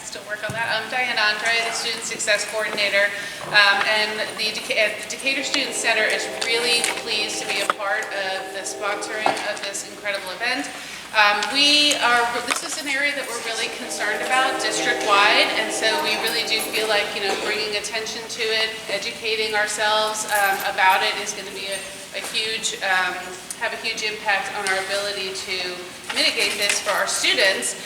still work on that. I'm Diane Andre, the Student Success Coordinator, and the Decatur Student Center is really pleased to be a part of the sponsoring of this incredible event. This is an area that we're really concerned about district-wide, and so we really do feel like, bringing attention to it, educating ourselves about it is going to be have a huge impact on our ability to mitigate this for our students.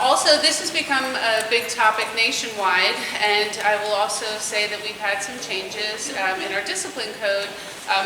Also, this has become a big topic nationwide, and I will also say that we've had some changes in our discipline code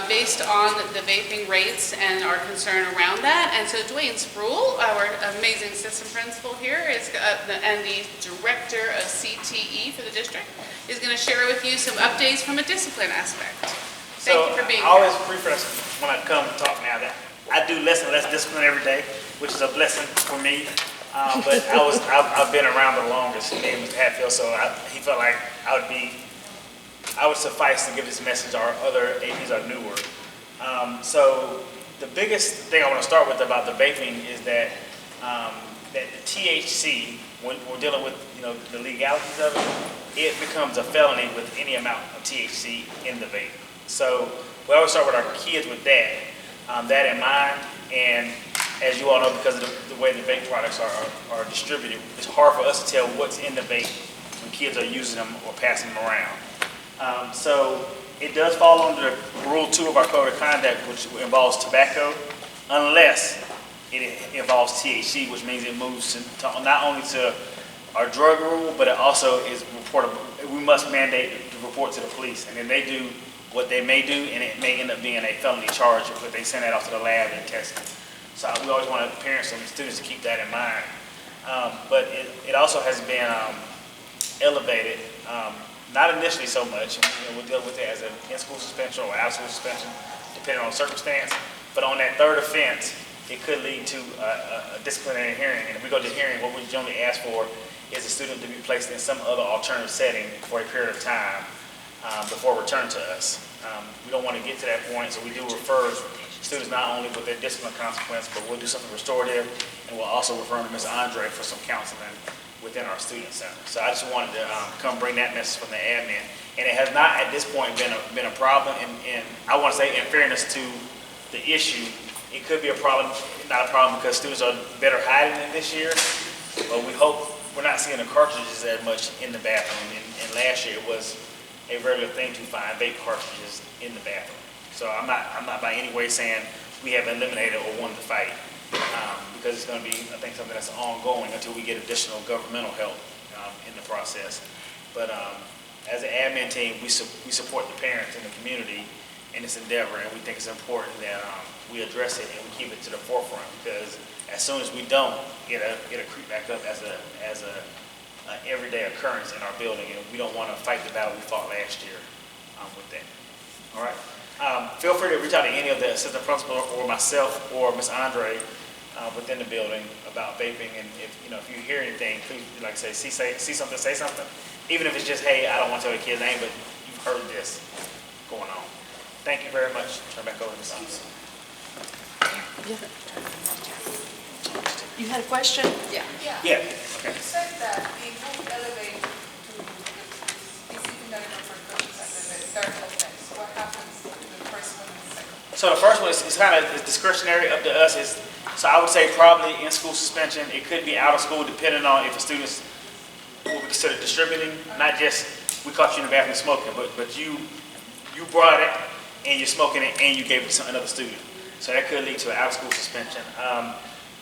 based on the vaping rates and our concern around that. And so Dwayne Spruill, our amazing system principal here, and the director of CTE for the district, is going to share with you some updates from a discipline aspect. Thank you for being here. I always preface when I come talk now that I do less and less discipline every day, which is a blessing for me. But I've been around the longest, me and Mr. Hatfield, so he felt like I would suffice to give this message. Our other APs are newer. So the biggest thing I want to start with about the vaping is that the THC, when we're dealing with the legalities of it, it becomes a felony with any amount of THC in the vape. So we always start with our kids with that in mind. And as you all know, because of the way the vape products are distributed, it's hard for us to tell what's in the vape when kids are using them or passing them around. So it does fall under Rule 2 of our Code of Conduct, which involves tobacco, unless it involves THC, which means it moves to not only to our drug rule, but it also is reportable. We must mandate to report to the police, and then they do what they may do, and it may end up being a felony charge if they send that off to the lab and test it. So we always want parents and students to keep that in mind. But it also has been elevated, not initially so much. We'll deal with it as an in-school suspension or out-of-school suspension, depending on circumstance. But on that third offense, it could lead to a disciplinary hearing. And if we go to hearing, what we generally ask for is the student to be placed in some other alternative setting for a period of time before return to us. We don't want to get to that point, so we do refer students not only with their discipline consequence, but we'll do something restorative, and we'll also refer them to Ms. Andre for some counseling within our student center. So I just wanted to come bring that message from the admin. And it has not at this point been a problem, and I want to say in fairness to the issue, it could be a problem, not a problem because students are better hiding it this year, but we hope we're not seeing the cartridges as much in the bathroom. And last year it was a regular thing to find vape cartridges in the bathroom. So I'm not by any way saying we have eliminated or wanted to fight, because it's going to be, I think, something that's ongoing until we get additional governmental help in the process. But as an admin team, we support the parents and the community in this endeavor, and we think it's important that we address it and we keep it to the forefront, because as soon as we don't, it'll creep back up as a everyday occurrence in our building, and we don't want to fight the battle we fought last year with that. All right. Feel free to reach out to any of the assistant principal or myself or Ms. Andre within the building about vaping, and if you hear anything, please, like I say, see something, say something. Even if it's just, hey, I don't want to tell the kid's name, but you've heard this going on. Thank you very much. Turn back over to Ms. Andre. You had a question? Yeah. Yeah. Okay. You said that it won't elevate to the disciplinary repercussions under the third offense. What happens to the first one and the second? So the first one is kind of discretionary up to us. So I would say probably in-school suspension. It could be out of school depending on if a student's what we consider distributing, not just we caught you in the bathroom smoking, but you brought it and you're smoking it and you gave it to another student. So that could lead to an out-of-school suspension.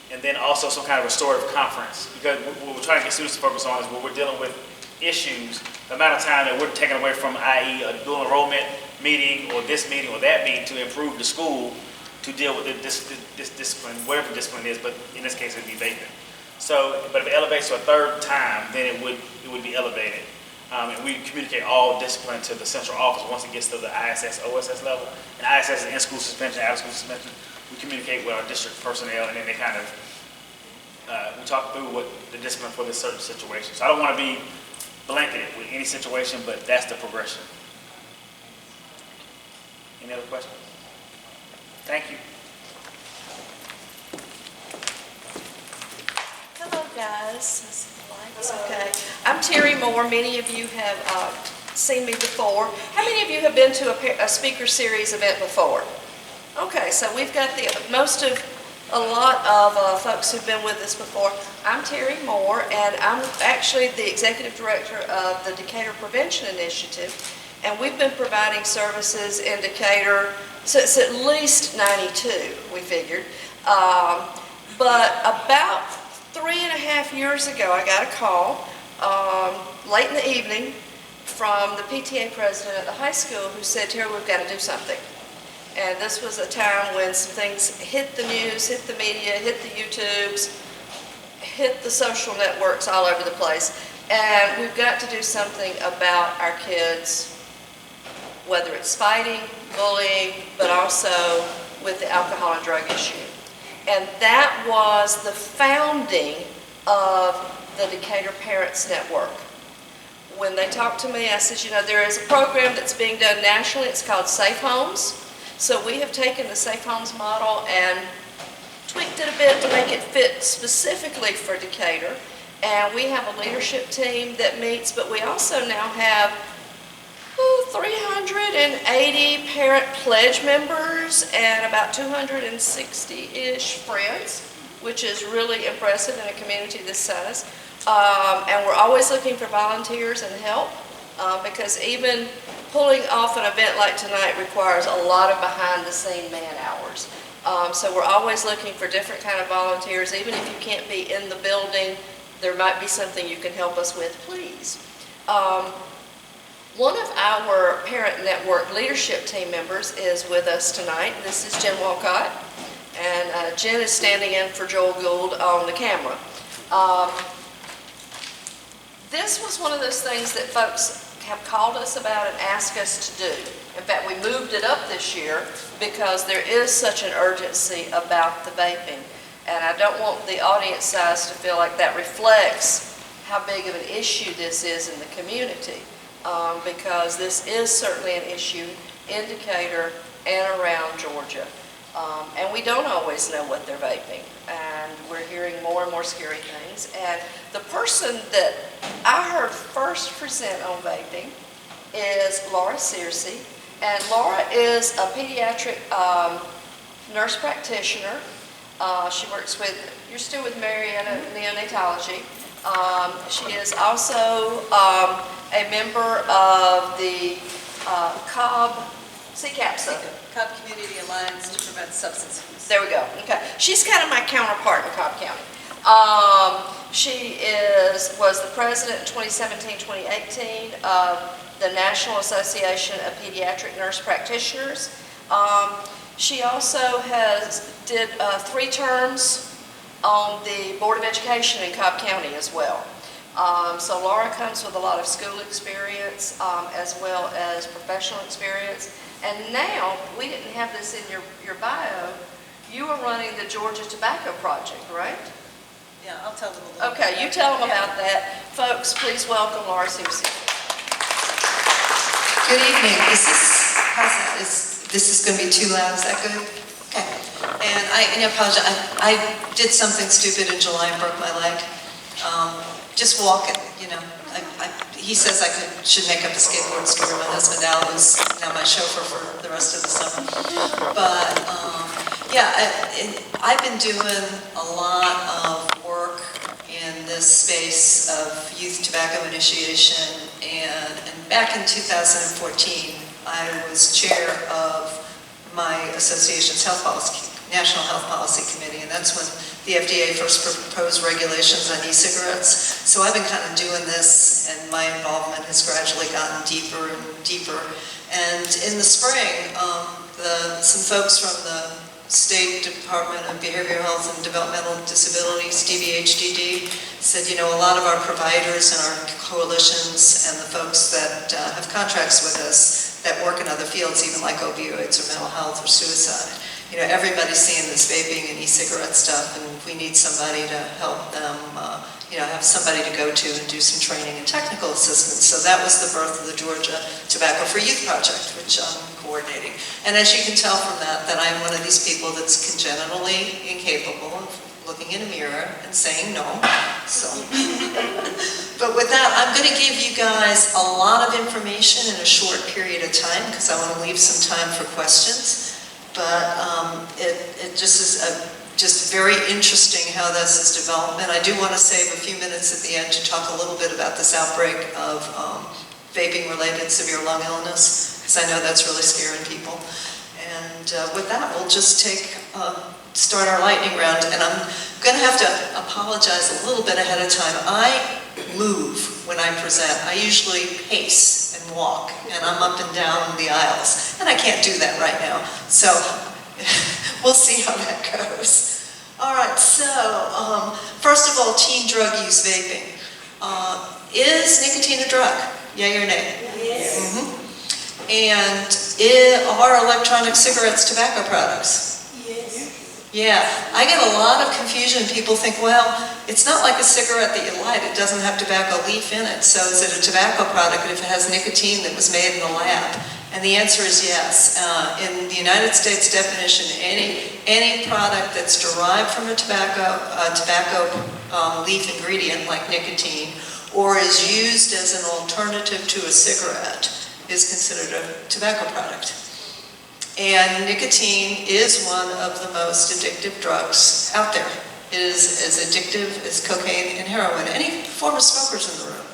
And then also some kind of restorative conference, because what we're trying to get students to focus on is when we're dealing with issues, the amount of time that we're taking away from, i.e. a dual enrollment meeting or this meeting or that meeting to improve the school to deal with this discipline, whatever discipline it is, but in this case it would be vaping. So, but if it elevates to a third time, then it would be elevated. And we communicate all discipline to the central office once it gets to the ISS, OSS level. And ISS is in-school suspension, out-of-school suspension. We communicate with our district personnel, and then they kind of, we talk through what the discipline for this certain situation. So I don't want to be blanketed with any situation, but that's the progression. Any other questions? Thank you. Hello guys. Okay. I'm Terry Moore. Many of you have seen me before. How many of you have been to a speaker series event before? Okay, so we've got a lot of folks who've been with us before. I'm Terry Moore, and I'm actually the Executive Director of the Decatur Prevention Initiative, and we've been providing services in Decatur since at least '92, we figured. But about 3.5 years ago, I got a call late in the evening from the PTA president at the high school who said, Terry, we've got to do something. And this was a time when some things hit the news, hit the media, hit the YouTubes, hit the social networks all over the place. And we've got to do something about our kids, whether it's fighting, bullying, but also with the alcohol and drug issue. And that was the founding of the Decatur Parents Network. When they talked to me, I said, you know, there is a program that's being done nationally. It's called Safe Homes. So we have taken the Safe Homes model and tweaked it a bit to make it fit specifically for Decatur. And we have a leadership team that meets, but we also now have 380 parent pledge members and about 260-ish friends, which is really impressive in a community this size. And we're always looking for volunteers and help because even pulling off an event like tonight requires a lot of behind-the-scene man-hours. So we're always looking for different kind of volunteers. Even if you can't be in the building, there might be something you can help us with, please. One of our Parent Network leadership team members is with us tonight. This is Jen Walcott, and Jen is standing in for Joel Gould on the camera. This was one of those things that folks have called us about and asked us to do. In fact, we moved it up this year because there is such an urgency about the vaping. And I don't want the audience size to feel like that reflects how big of an issue this is in the community. Because this is certainly an issue in Decatur and around Georgia. And we don't always know what they're vaping. And we're hearing more and more scary things. And the person that I heard first present on vaping is Laura Searcy. And Laura is a pediatric nurse practitioner. She works with, you're still with Marietta Neonatology. She is also a member of the Cobb Cobb Community Alliance to Prevent Substance Abuse. There we go. Okay. She's kind of my counterpart in Cobb County. She was the president in 2017-2018 of the National Association of Pediatric Nurse Practitioners. She also did 3 terms on the Board of Education in Cobb County as well. So Laura comes with a lot of school experience as well as professional experience. And now, we didn't have this in your bio, you are running the Georgia Tobacco Project, right? Yeah, I'll tell them a little bit. Okay, you tell them about that. Folks, please welcome Laura Searcy. Good evening. This is going to be too loud? Is that good? Okay. And I apologize. I did something stupid in July and broke my leg. Just walking, you know. He says I should make up a skateboard story. My husband Al was now my chauffeur for the rest of the summer. But yeah, I've been doing a lot of work in this space of youth tobacco initiation. And back in 2014, I was chair of my association's National Health Policy Committee, and that's when the FDA first proposed regulations on e-cigarettes. So I've been kind of doing this, and my involvement has gradually gotten deeper and deeper. And in the spring, some folks from the State Department of Behavioral Health and Developmental Disabilities, DBHDD, said, you know, a lot of our providers and our coalitions and the folks that have contracts with us that work in other fields, even like opioids or mental health or suicide, you know, everybody's seeing this vaping and e-cigarette stuff, and we need somebody to help them, you know, have somebody to go to and do some training and technical assistance. So that was the birth of the Georgia Tobacco for Youth Project, which I'm coordinating. And as you can tell from that I'm one of these people that's congenitally incapable of looking in a mirror and saying no. So, but with that, I'm going to give you guys a lot of information in a short period of time because I want to leave some time for questions. But it just is just very interesting how this is developed. And I do want to save a few minutes at the end to talk a little bit about this outbreak of vaping-related severe lung illness, because I know that's really scaring people. And with that, we'll just start our lightning round. And I'm going to have to apologize a little bit ahead of time. I move when I present. I usually pace and walk, and I'm up and down the aisles. And I can't do that right now. So we'll see how that goes. All right, so first of all, teen drug use vaping. Is nicotine a drug? Yay or nay? Yes. And are electronic cigarettes tobacco products? Yeah, I get a lot of confusion. People think, well, it's not like a cigarette that you light. It doesn't have tobacco leaf in it. So is it a tobacco product if it has nicotine that was made in the lab? And the answer is yes. In the United States definition, any product that's derived from a tobacco leaf ingredient like nicotine or is used as an alternative to a cigarette is considered a tobacco product. And nicotine is one of the most addictive drugs out there. It is as addictive as cocaine and heroin. Any former smokers in the room?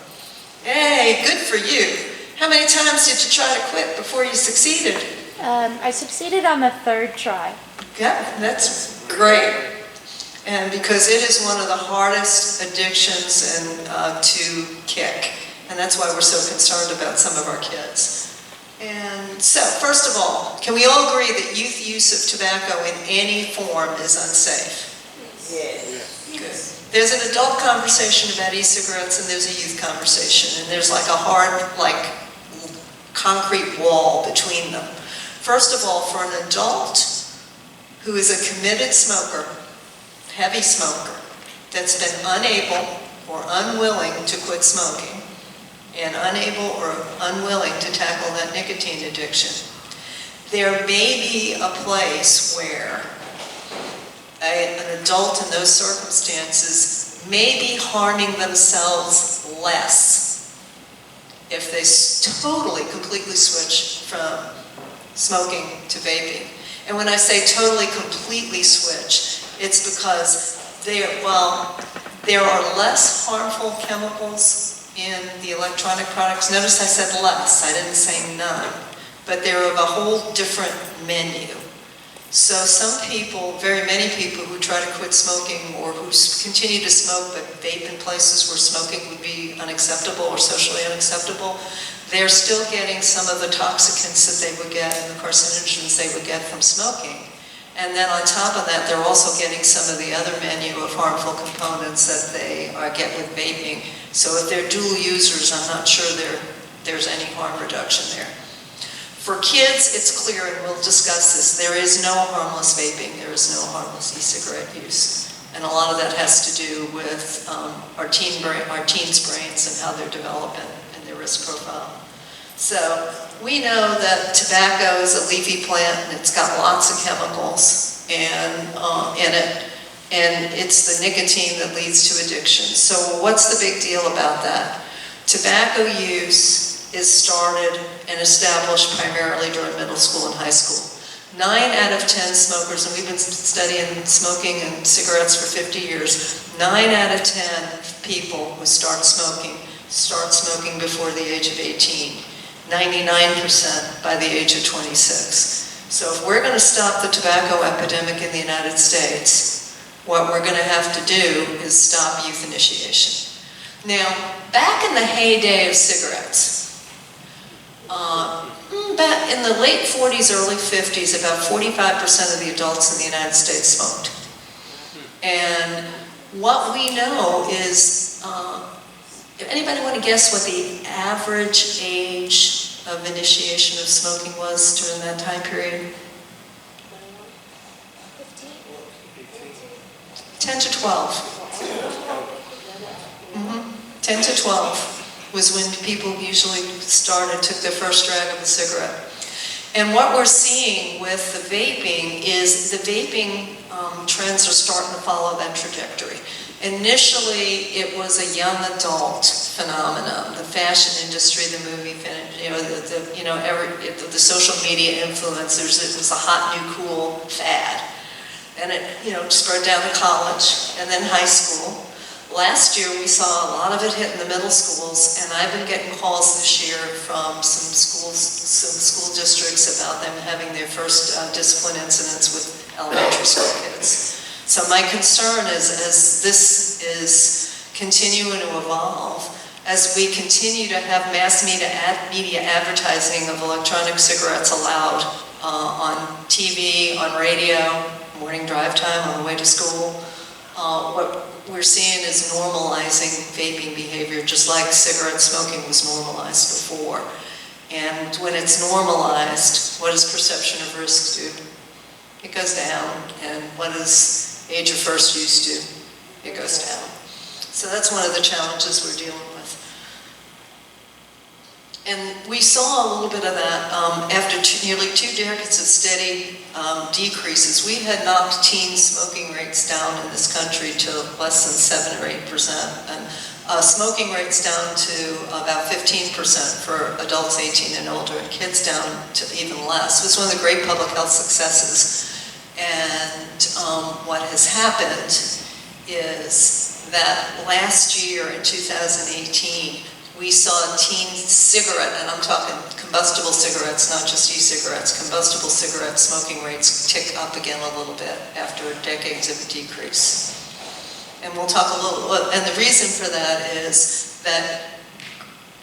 Hey, good for you. How many times did you try to quit before you succeeded? I succeeded on the 3rd try. Yeah, that's great. And because it is one of the hardest addictions to kick. And that's why we're so concerned about some of our kids. And so, first of all, can we all agree that youth use of tobacco in any form is unsafe? Yes. Good. There's an adult conversation about e-cigarettes and there's a youth conversation. And there's like a hard, concrete wall between them. First of all, for an adult who is a committed smoker, heavy smoker, that's been unable or unwilling to quit smoking, and unable or unwilling to tackle that nicotine addiction, there may be a place where an adult in those circumstances may be harming themselves less if they totally, completely switch from smoking to vaping. And when I say totally, completely switch, it's because there are less harmful chemicals in the electronic products. Notice I said less, I didn't say none, but they're of a whole different menu. So some people, very many people who try to quit smoking or who continue to smoke but vape in places where smoking would be unacceptable or socially unacceptable, they're still getting some of the toxicants that they would get and the carcinogens they would get from smoking. And then on top of that, they're also getting some of the other menu of harmful components that they get with vaping. So if they're dual users, I'm not sure there's any harm reduction there. For kids, it's clear, and we'll discuss this, there is no harmless vaping, there is no harmless e-cigarette use. And a lot of that has to do with our teens' brains and how they're developing and their risk profile. So we know that tobacco is a leafy plant and it's got lots of chemicals in it, and it's the nicotine that leads to addiction. So what's the big deal about that? Tobacco use is started and established primarily during middle school and high school. 9 out of 10 smokers, and we've been studying smoking and cigarettes for 50 years, 9 out of 10 people who start smoking before the age of 18. 99% by the age of 26. So if we're going to stop the tobacco epidemic in the United States, what we're going to have to do is stop youth initiation. Now, back in the heyday of cigarettes, back in the late 40s, early 50s, about 45% of the adults in the United States smoked. And what we know is, anybody want to guess what the average age of initiation of smoking was during that time period? 10 to 12. 10 to 12 was when people usually took their first drag of a cigarette. And what we're seeing with the vaping is the vaping trends are starting to follow that trajectory. Initially, it was a young adult phenomenon. The fashion industry, the movie, the social media influencers, it was a hot, new, cool fad. And it, spread down to college and then high school. Last year, we saw a lot of it hit in the middle schools, and I've been getting calls this year from some school districts about them having their first discipline incidents with elementary school kids. So my concern is, as this is continuing to evolve, as we continue to have mass media advertising of electronic cigarettes allowed on TV, on radio, morning drive time on the way to school, what we're seeing is normalizing vaping behavior, just like cigarette smoking was normalized before. And when it's normalized, what does perception of risk do? It goes down. And what does age of first use do? It goes down. So that's one of the challenges we're dealing with. And we saw a little bit of that after nearly 2 decades of steady decreases. We had knocked teen smoking rates down in this country to less than 7 or 8%, and smoking rates down to about 15% for adults 18 and older, and kids down to even less. It was one of the great public health successes. And what has happened is that last year in 2018, we saw teen cigarette, and I'm talking combustible cigarettes, not just e-cigarettes, combustible cigarette smoking rates tick up again a little bit after decades of a decrease. And we'll talk a little, and the reason for that is that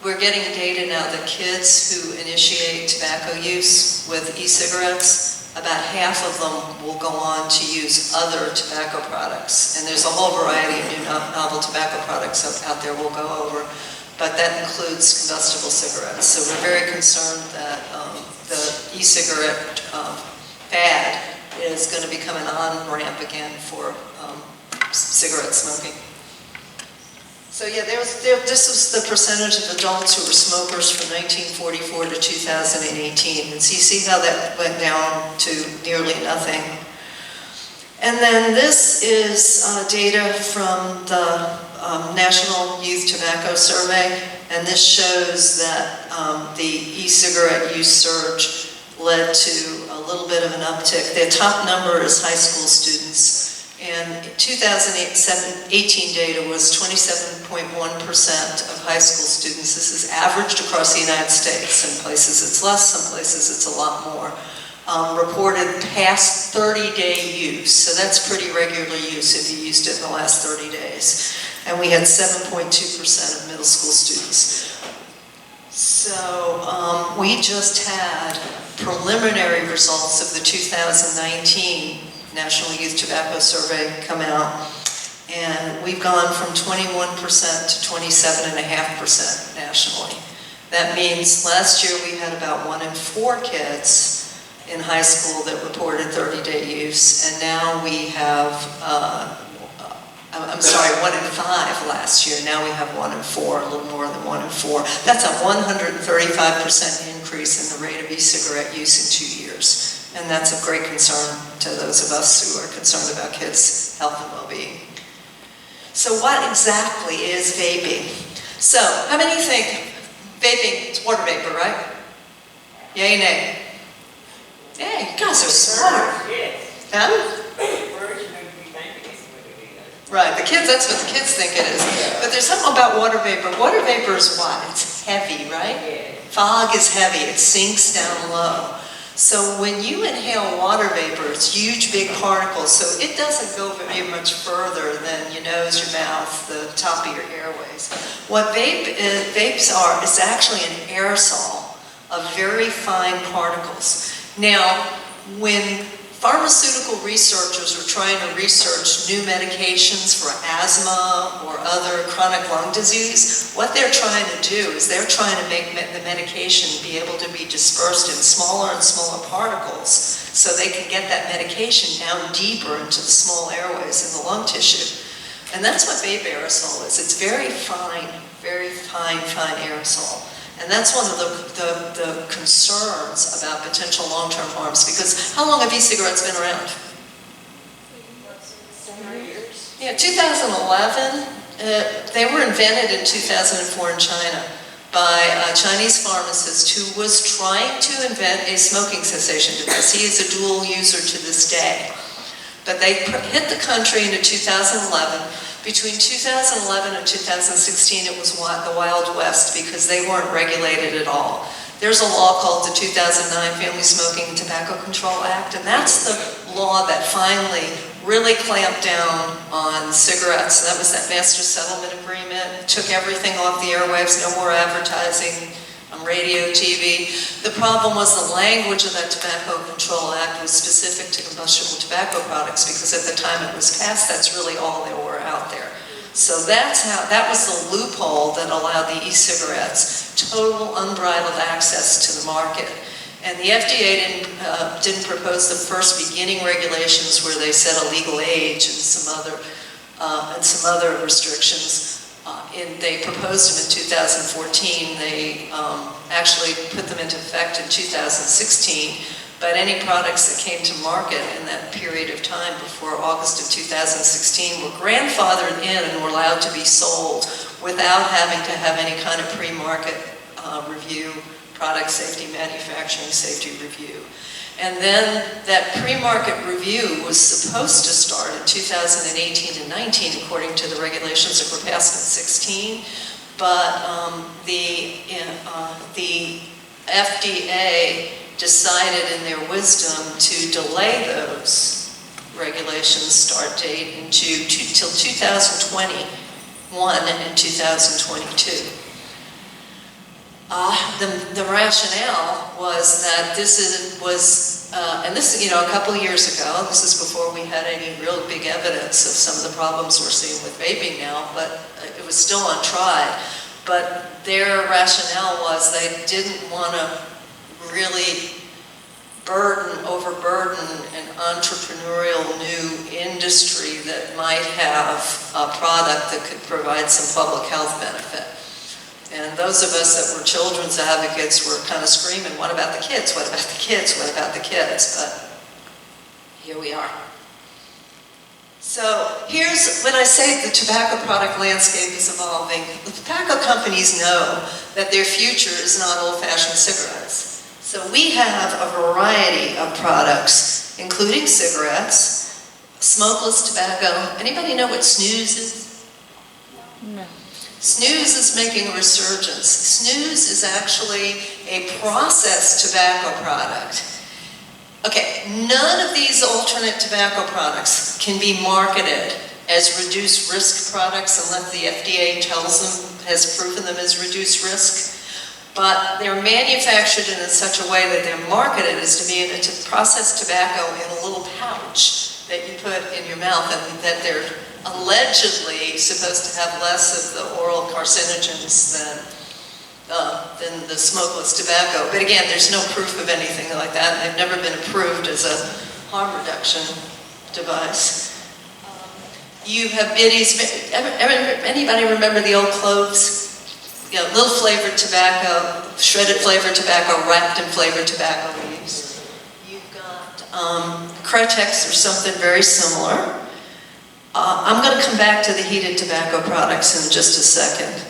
we're getting data now that kids who initiate tobacco use with e-cigarettes, about half of them will go on to use other tobacco products. And there's a whole variety of new novel tobacco products out there we'll go over. But that includes combustible cigarettes. So we're very concerned that the e-cigarette fad is going to become an on-ramp again for cigarette smoking. So yeah, this was the percentage of adults who were smokers from 1944 to 2018. And so you see how that went down to nearly nothing. And then this is data from the National Youth Tobacco Survey, and this shows that the e-cigarette use surge led to a little bit of an uptick. The top number is high school students, and 2018 data was 27.1% of high school students. This is averaged across the United States. Some places it's less, some places it's a lot more. Reported past 30-day use, so that's pretty regular use if you used it in the last 30 days. And we had 7.2% of middle school students. So we just had preliminary results of the 2019 National Youth Tobacco Survey come out, and we've gone from 21% to 27.5% nationally. That means last year we had about 1 in 4 kids in high school that reported 30-day use, and now we have, 1 in 5 last year. Now we have 1 in 4, a little more than 1 in 4. That's a 135% increase in the rate of e-cigarette use in 2 years. And that's of great concern to those of us who are concerned about kids' health and well-being. So what exactly is vaping? So, how many think vaping is water vapor, right? Yay, nay? Yeah, you guys are smart. Huh? Right, the kids, that's what the kids think it is. But there's something about water vapor. Water vapor is what? It's heavy, right? Fog is heavy, it sinks down low. So when you inhale water vapor, it's huge, big particles, so it doesn't go very much further than your nose, your mouth, the top of your airways. What vapes are is actually an aerosol of very fine particles. Now, when pharmaceutical researchers are trying to research new medications for asthma or other chronic lung disease, what they're trying to do is they're trying to make the medication be able to be dispersed in smaller and smaller particles so they can get that medication down deeper into the small airways in the lung tissue. And that's what vape aerosol is. It's very fine aerosol. And that's one of the concerns about potential long-term harms, because how long have e-cigarettes been around? 7 years. Yeah, 2011, they were invented in 2004 in China by a Chinese pharmacist who was trying to invent a smoking cessation device. He is a dual user to this day. But they hit the country into 2011. Between 2011 and 2016, it was the Wild West because they weren't regulated at all. There's a law called the 2009 Family Smoking and Tobacco Control Act, and that's the law that finally really clamped down on cigarettes. That was that master settlement agreement, took everything off the airwaves, no more advertising on radio, TV. The problem was the language of that Tobacco Control Act was specific to combustible tobacco products because at the time it was passed, that's really all there were out there. So that was the loophole that allowed the e-cigarettes total unbridled access to the market. And the FDA didn't propose the first beginning regulations where they set a legal age and some other restrictions. They proposed them in 2014. They actually put them into effect in 2016. But any products that came to market in that period of time before August of 2016 were grandfathered in and were allowed to be sold without having to have any kind of pre-market review, product safety, manufacturing safety review. And then that pre-market review was supposed to start in 2018 and 19, according to the regulations that were passed in 16. But the FDA decided in their wisdom to delay those regulations start date till 2021 and 2022. The rationale was that and this, a couple of years ago, this is before we had any real big evidence of some of the problems we're seeing with vaping now, but it was still untried. But their rationale was they didn't want to really overburden an entrepreneurial new industry that might have a product that could provide some public health benefit. And those of us that were children's advocates were kind of screaming, what about the kids? What about the kids? What about the kids? But here we are. So here's when I say the tobacco product landscape is evolving. The tobacco companies know that their future is not old-fashioned cigarettes. So we have a variety of products, including cigarettes, smokeless tobacco. Anybody know what snus is? No. Snus is making a resurgence. Snus is actually a processed tobacco product. Okay, none of these alternate tobacco products can be marketed as reduced risk products unless the FDA has proven them as reduced risk. But they're manufactured in such a way that they're marketed as to be to process tobacco in a little pouch that you put in your mouth, and that they're allegedly supposed to have less of the oral carcinogens than the smokeless tobacco. But again, there's no proof of anything like that. They've never been approved as a harm reduction device. You have biddies. Anybody remember the old cloves? Little flavored tobacco, shredded flavored tobacco, wrapped in flavored tobacco leaves. You've got Cretex or something very similar. I'm going to come back to the heated tobacco products in just a second.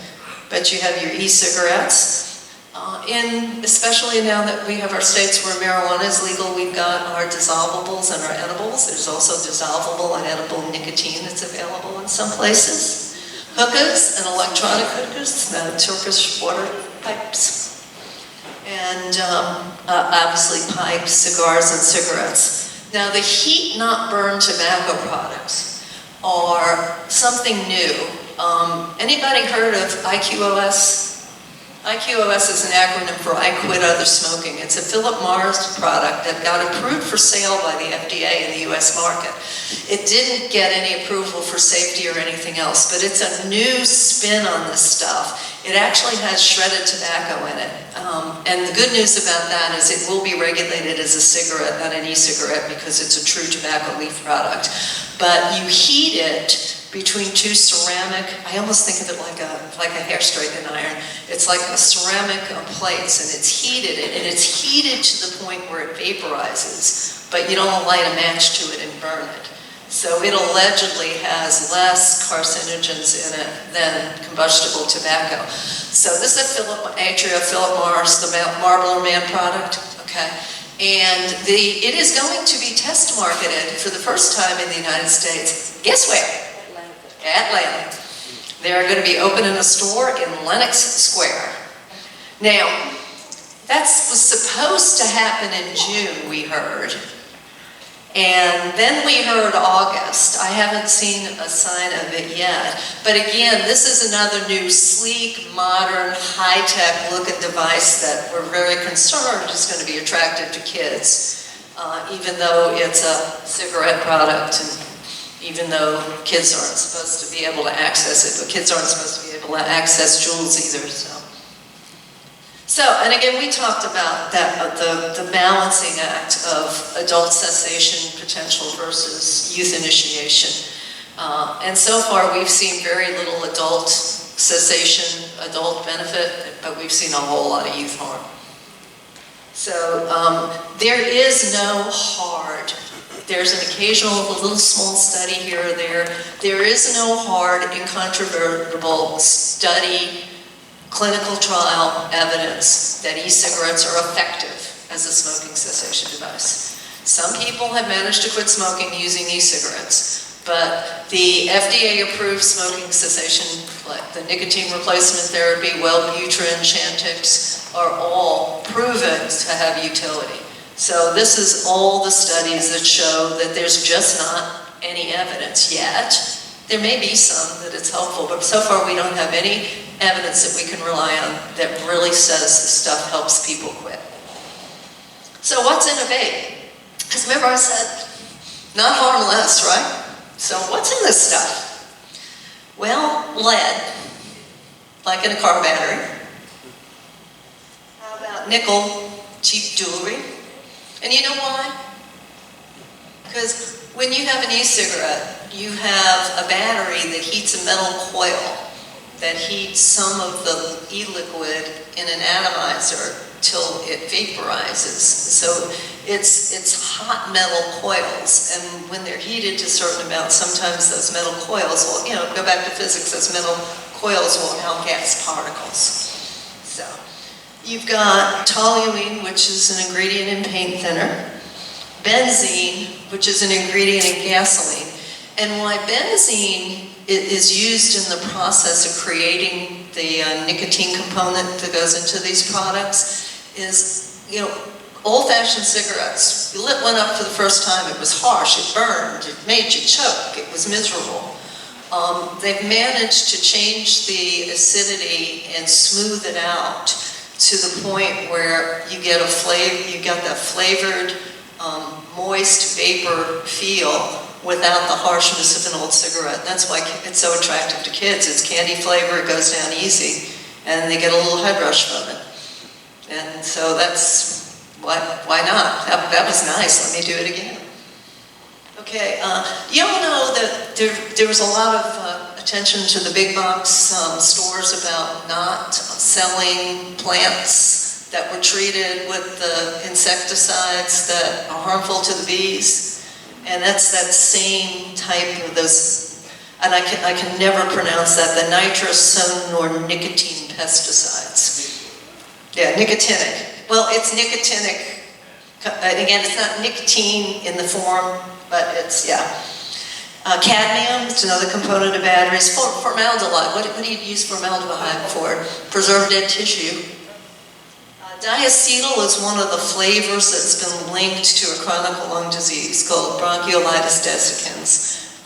But you have your e-cigarettes. Especially now that we have our states where marijuana is legal, we've got our dissolvables and our edibles. There's also dissolvable and edible nicotine that's available in some places. Hookahs and electronic hookahs, Turkish water pipes. And obviously pipes, cigars, and cigarettes. Now the heat not burn tobacco products are something new. Anybody heard of IQOS? IQOS is an acronym for I Quit Other Smoking. It's a Philip Morris product that got approved for sale by the FDA in the US market. It didn't get any approval for safety or anything else, but it's a new spin on this stuff. It actually has shredded tobacco in it. And the good news about that is it will be regulated as a cigarette, not an e-cigarette, because it's a true tobacco leaf product. But you heat it between two ceramic, I almost think of it like a hair straightening iron. It's like a ceramic plates, and it's heated, and it's heated to the point where it vaporizes, but you don't light a match to it and burn it. So it allegedly has less carcinogens in it than combustible tobacco. So this is Philip Morris, the Marlboro Man product, okay? And it is going to be test marketed for the first time in the United States. Guess where? Atlanta. They're going to be opening a store in Lenox Square. Now, that was supposed to happen in June, we heard. And then we heard August. I haven't seen a sign of it yet. But again, this is another new sleek, modern, high-tech looking device that we're very concerned is going to be attractive to kids, even though it's a cigarette product and even though kids aren't supposed to be able to access it, but kids aren't supposed to be able to access Juuls either, So, and again, we talked about that, the balancing act of adult cessation potential versus youth initiation. And so far, we've seen very little adult cessation, adult benefit, but we've seen a whole lot of youth harm. So, there is no hard, there's an occasional little small study here or there. There is no hard, incontrovertible study, clinical trial evidence that e-cigarettes are effective as a smoking cessation device. Some people have managed to quit smoking using e-cigarettes, but the FDA-approved smoking cessation, like the nicotine replacement therapy, Wellbutrin, Chantix, are all proven to have utility. So this is all the studies that show that there's just not any evidence yet. There may be some that it's helpful, but so far we don't have any evidence that we can rely on that really says this stuff helps people quit. So what's in a vape? Because remember I said, not harmless, right? So what's in this stuff? Well, lead, like in a car battery. How about nickel, cheap jewelry? And you know why? Because when you have an e-cigarette, you have a battery that heats a metal coil that heats some of the e-liquid in an atomizer till it vaporizes. So it's hot metal coils, and when they're heated to a certain amount, sometimes those metal coils will, go back to physics, those metal coils will outgas particles. So you've got toluene, which is an ingredient in paint thinner, benzene, which is an ingredient in gasoline. And why benzene is used in the process of creating the nicotine component that goes into these products is, old-fashioned cigarettes. You lit one up for the first time, it was harsh, it burned, it made you choke, it was miserable. They've managed to change the acidity and smooth it out to the point where you get that flavored, moist vapor feel without the harshness of an old cigarette. That's why it's so attractive to kids. It's candy flavor, it goes down easy, and they get a little head rush from it. And so that's, why not? That was nice, let me do it again. Okay, you all know that there was a lot of attention to the big box stores about not selling plants that were treated with the insecticides that are harmful to the bees. And that's that same type of those, and I can never pronounce that, the nitrosounornicotine pesticides. Yeah, nicotinic. Well, it's nicotinic, again, it's not nicotine in the form, but it's, yeah. Cadmium, it's another component of batteries. Formaldehyde, what do you use formaldehyde for? Preserve dead tissue. Diacetyl is one of the flavors that's been linked to a chronic lung disease called bronchiolitis dissecans.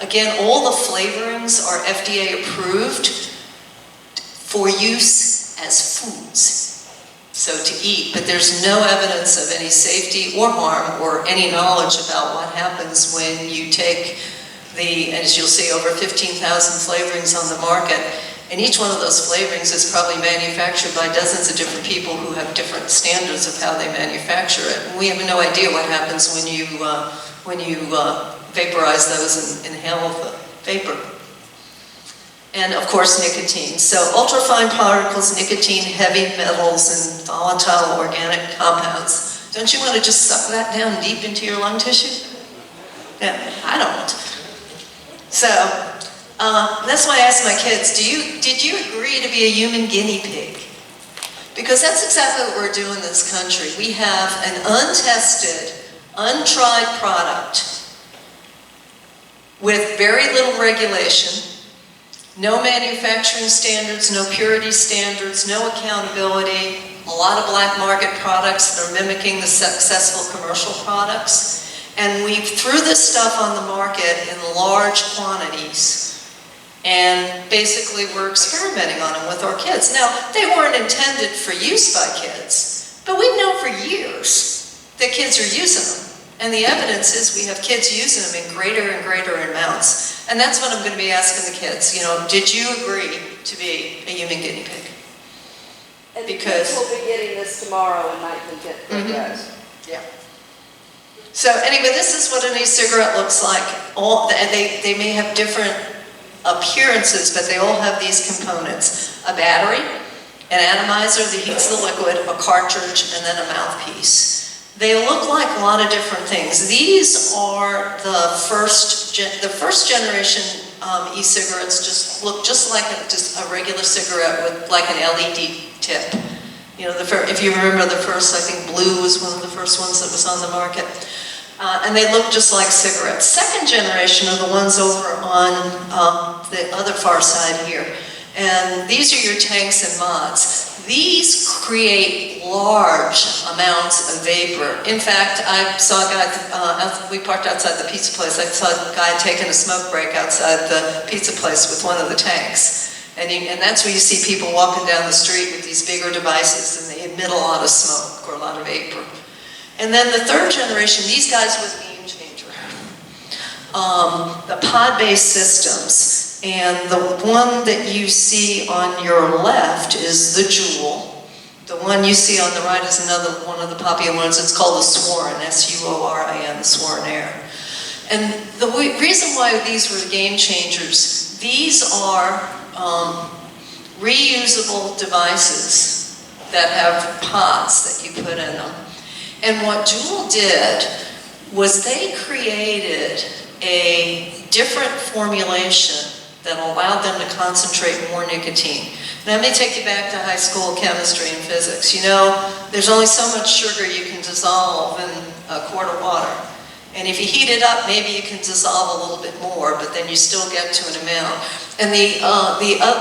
Again, all the flavorings are FDA approved for use as foods, so to eat, but there's no evidence of any safety or harm or any knowledge about what happens when you take as you'll see, over 15,000 flavorings on the market. And each one of those flavorings is probably manufactured by dozens of different people who have different standards of how they manufacture it. And we have no idea what happens when you vaporize those and inhale the vapor. And of course, nicotine. So ultrafine particles, nicotine, heavy metals, and volatile organic compounds. Don't you want to just suck that down deep into your lung tissue? Yeah, I don't. So, that's why I asked my kids, did you agree to be a human guinea pig? Because that's exactly what we're doing in this country. We have an untested, untried product with very little regulation, no manufacturing standards, no purity standards, no accountability, a lot of black market products that are mimicking the successful commercial products. And we threw this stuff on the market in large quantities. And basically we're experimenting on them with our kids. Now, they weren't intended for use by kids, but we've known for years that kids are using them. And the evidence is we have kids using them in greater and greater amounts. And that's what I'm going to be asking the kids. You know, did you agree to be a human guinea pig? And the kids will be getting this tomorrow in 9th and 10th grade, guys. Yeah. So anyway, this is what an e-cigarette looks like. And they may have different appearances, but they all have these components. A battery, an atomizer that heats the liquid, a cartridge, and then a mouthpiece. They look like a lot of different things. These are the first generation e-cigarettes. Just look just like a regular cigarette with like an LED tip. You know, if you remember the first, I think blue was one of the first ones that was on the market. And they look just like cigarettes. Second generation are the ones over on the other far side here. And these are your tanks and mods. These create large amounts of vapor. In fact, I saw a guy, we parked outside the pizza place, I saw a guy taking a smoke break outside the pizza place with one of the tanks. And that's where you see people walking down the street with these bigger devices, and they emit a lot of smoke or a lot of vapor. And then the third generation, these guys were the game changer. The pod-based systems. And the one that you see on your left is the Juul. The one you see on the right is another one of the popular ones. It's called the Swarin, S-U-O-R-I-N, the Swarin Air. And the reason why these were game changers, these are reusable devices that have pods that you put in them. And what Juul did was they created a different formulation that allowed them to concentrate more nicotine. Now, let me take you back to high school chemistry and physics. You know, there's only so much sugar you can dissolve in a quart of water. And if you heat it up, maybe you can dissolve a little bit more, but then you still get to an amount. And the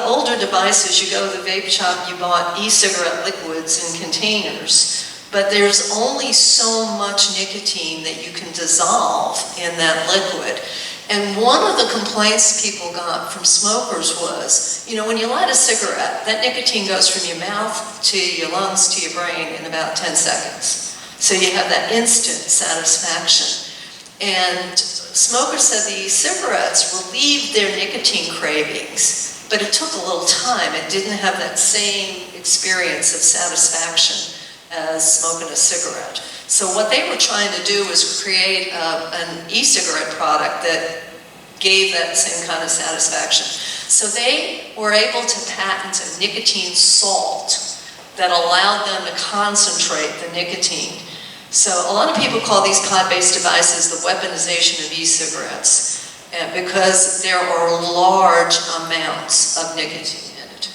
older devices, you go to the vape shop, you bought e-cigarette liquids in containers, but there's only so much nicotine that you can dissolve in that liquid. And one of the complaints people got from smokers was, you know, when you light a cigarette, that nicotine goes from your mouth to your lungs to your brain in about 10 seconds. So you have that instant satisfaction. And smokers said the cigarettes relieved their nicotine cravings, but it took a little time. It didn't have that same experience of satisfaction as smoking a cigarette. So what they were trying to do was create an e-cigarette product that gave that same kind of satisfaction. So they were able to patent a nicotine salt that allowed them to concentrate the nicotine. So a lot of people call these pod-based devices the weaponization of e-cigarettes because there are large amounts of nicotine in it,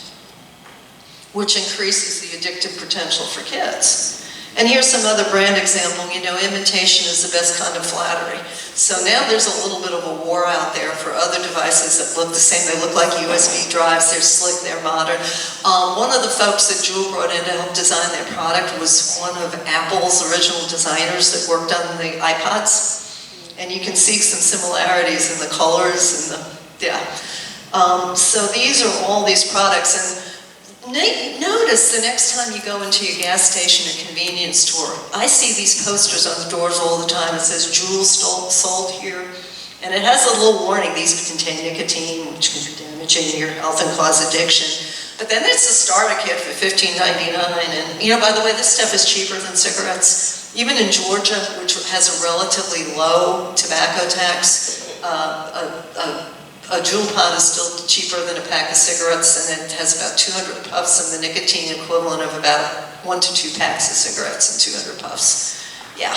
which increases the addictive potential for kids. And here's some other brand example. You know, imitation is the best kind of flattery. So now there's a little bit of a war out there for other devices that look the same. They look like USB drives. They're slick. They're modern. One of the folks that Juul brought in to help design their product was one of Apple's original designers that worked on the iPods. And you can see some similarities in the colors and the, yeah. So these are all these products. And notice the next time you go into your gas station or convenience store, I see these posters on the doors all the time. It says Juul sold here. And it has a little warning, these contain nicotine, which can be damaging to your health and cause addiction. But then it's a starter kit for $15.99. And you know, by the way, this stuff is cheaper than cigarettes. Even in Georgia, which has a relatively low tobacco tax, a Juul pod is still cheaper than a pack of cigarettes, and it has about 200 puffs and the nicotine equivalent of about 1 to 2 packs of cigarettes and 200 puffs. Yeah.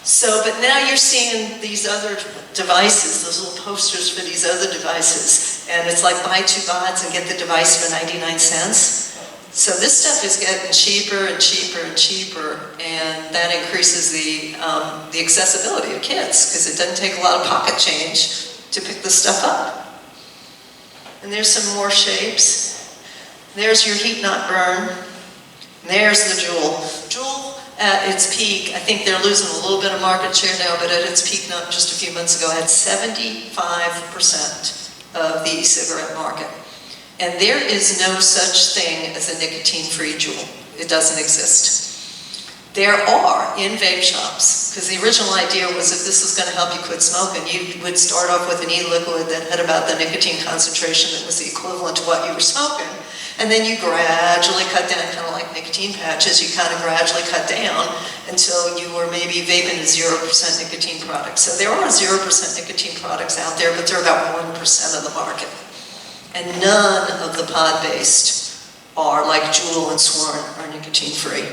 So, but now you're seeing these other devices, those little posters for these other devices, and it's like buy 2 pods and get the device for 99 cents. So this stuff is getting cheaper and cheaper and cheaper, and that increases the accessibility of kids, because it doesn't take a lot of pocket change to pick this stuff up. And there's some more shapes. There's your heat not burn. There's the Juul. Juul at its peak, I think they're losing a little bit of market share now, but at its peak not just a few months ago, had 75% of the e-cigarette market. And there is no such thing as a nicotine-free Juul. It doesn't exist. There are in vape shops, because the original idea was if this was going to help you quit smoking, you would start off with an e-liquid that had about the nicotine concentration that was the equivalent to what you were smoking. And then you gradually cut down, kind of like nicotine patches, you kind of gradually cut down until you were maybe vaping a 0% nicotine product. So there are 0% nicotine products out there, but they're about 1% of the market. And none of the pod-based are, like Juul and Sworn, are nicotine-free.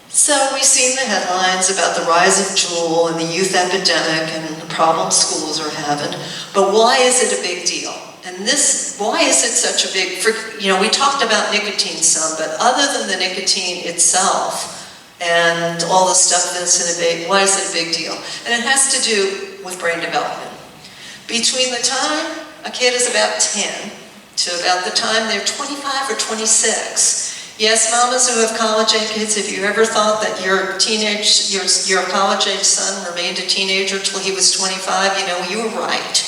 So we've seen the headlines about the rise of Juul and the youth epidemic and the problems schools are having, but why is it a big deal? And why is it such a big, we talked about nicotine some, but other than the nicotine itself and all the stuff that's in a vape, why is it a big deal? And it has to do with brain development. Between the time a kid is about 10 to about the time they're 25 or 26, yes, mamas who have college-age kids, if you ever thought that your college-age son remained a teenager till he was 25, you were right.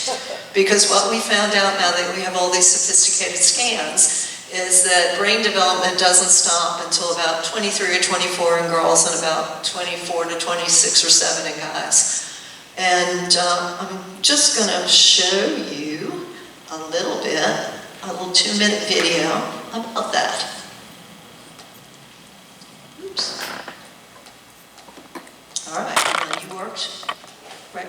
Because what we found out now that we have all these sophisticated scans is that brain development doesn't stop until about 23 or 24 in girls and about 24 to 26 or 7 in guys. And I'm just going to show you a little 2-minute video about that. Oops. All right, now you worked. Right.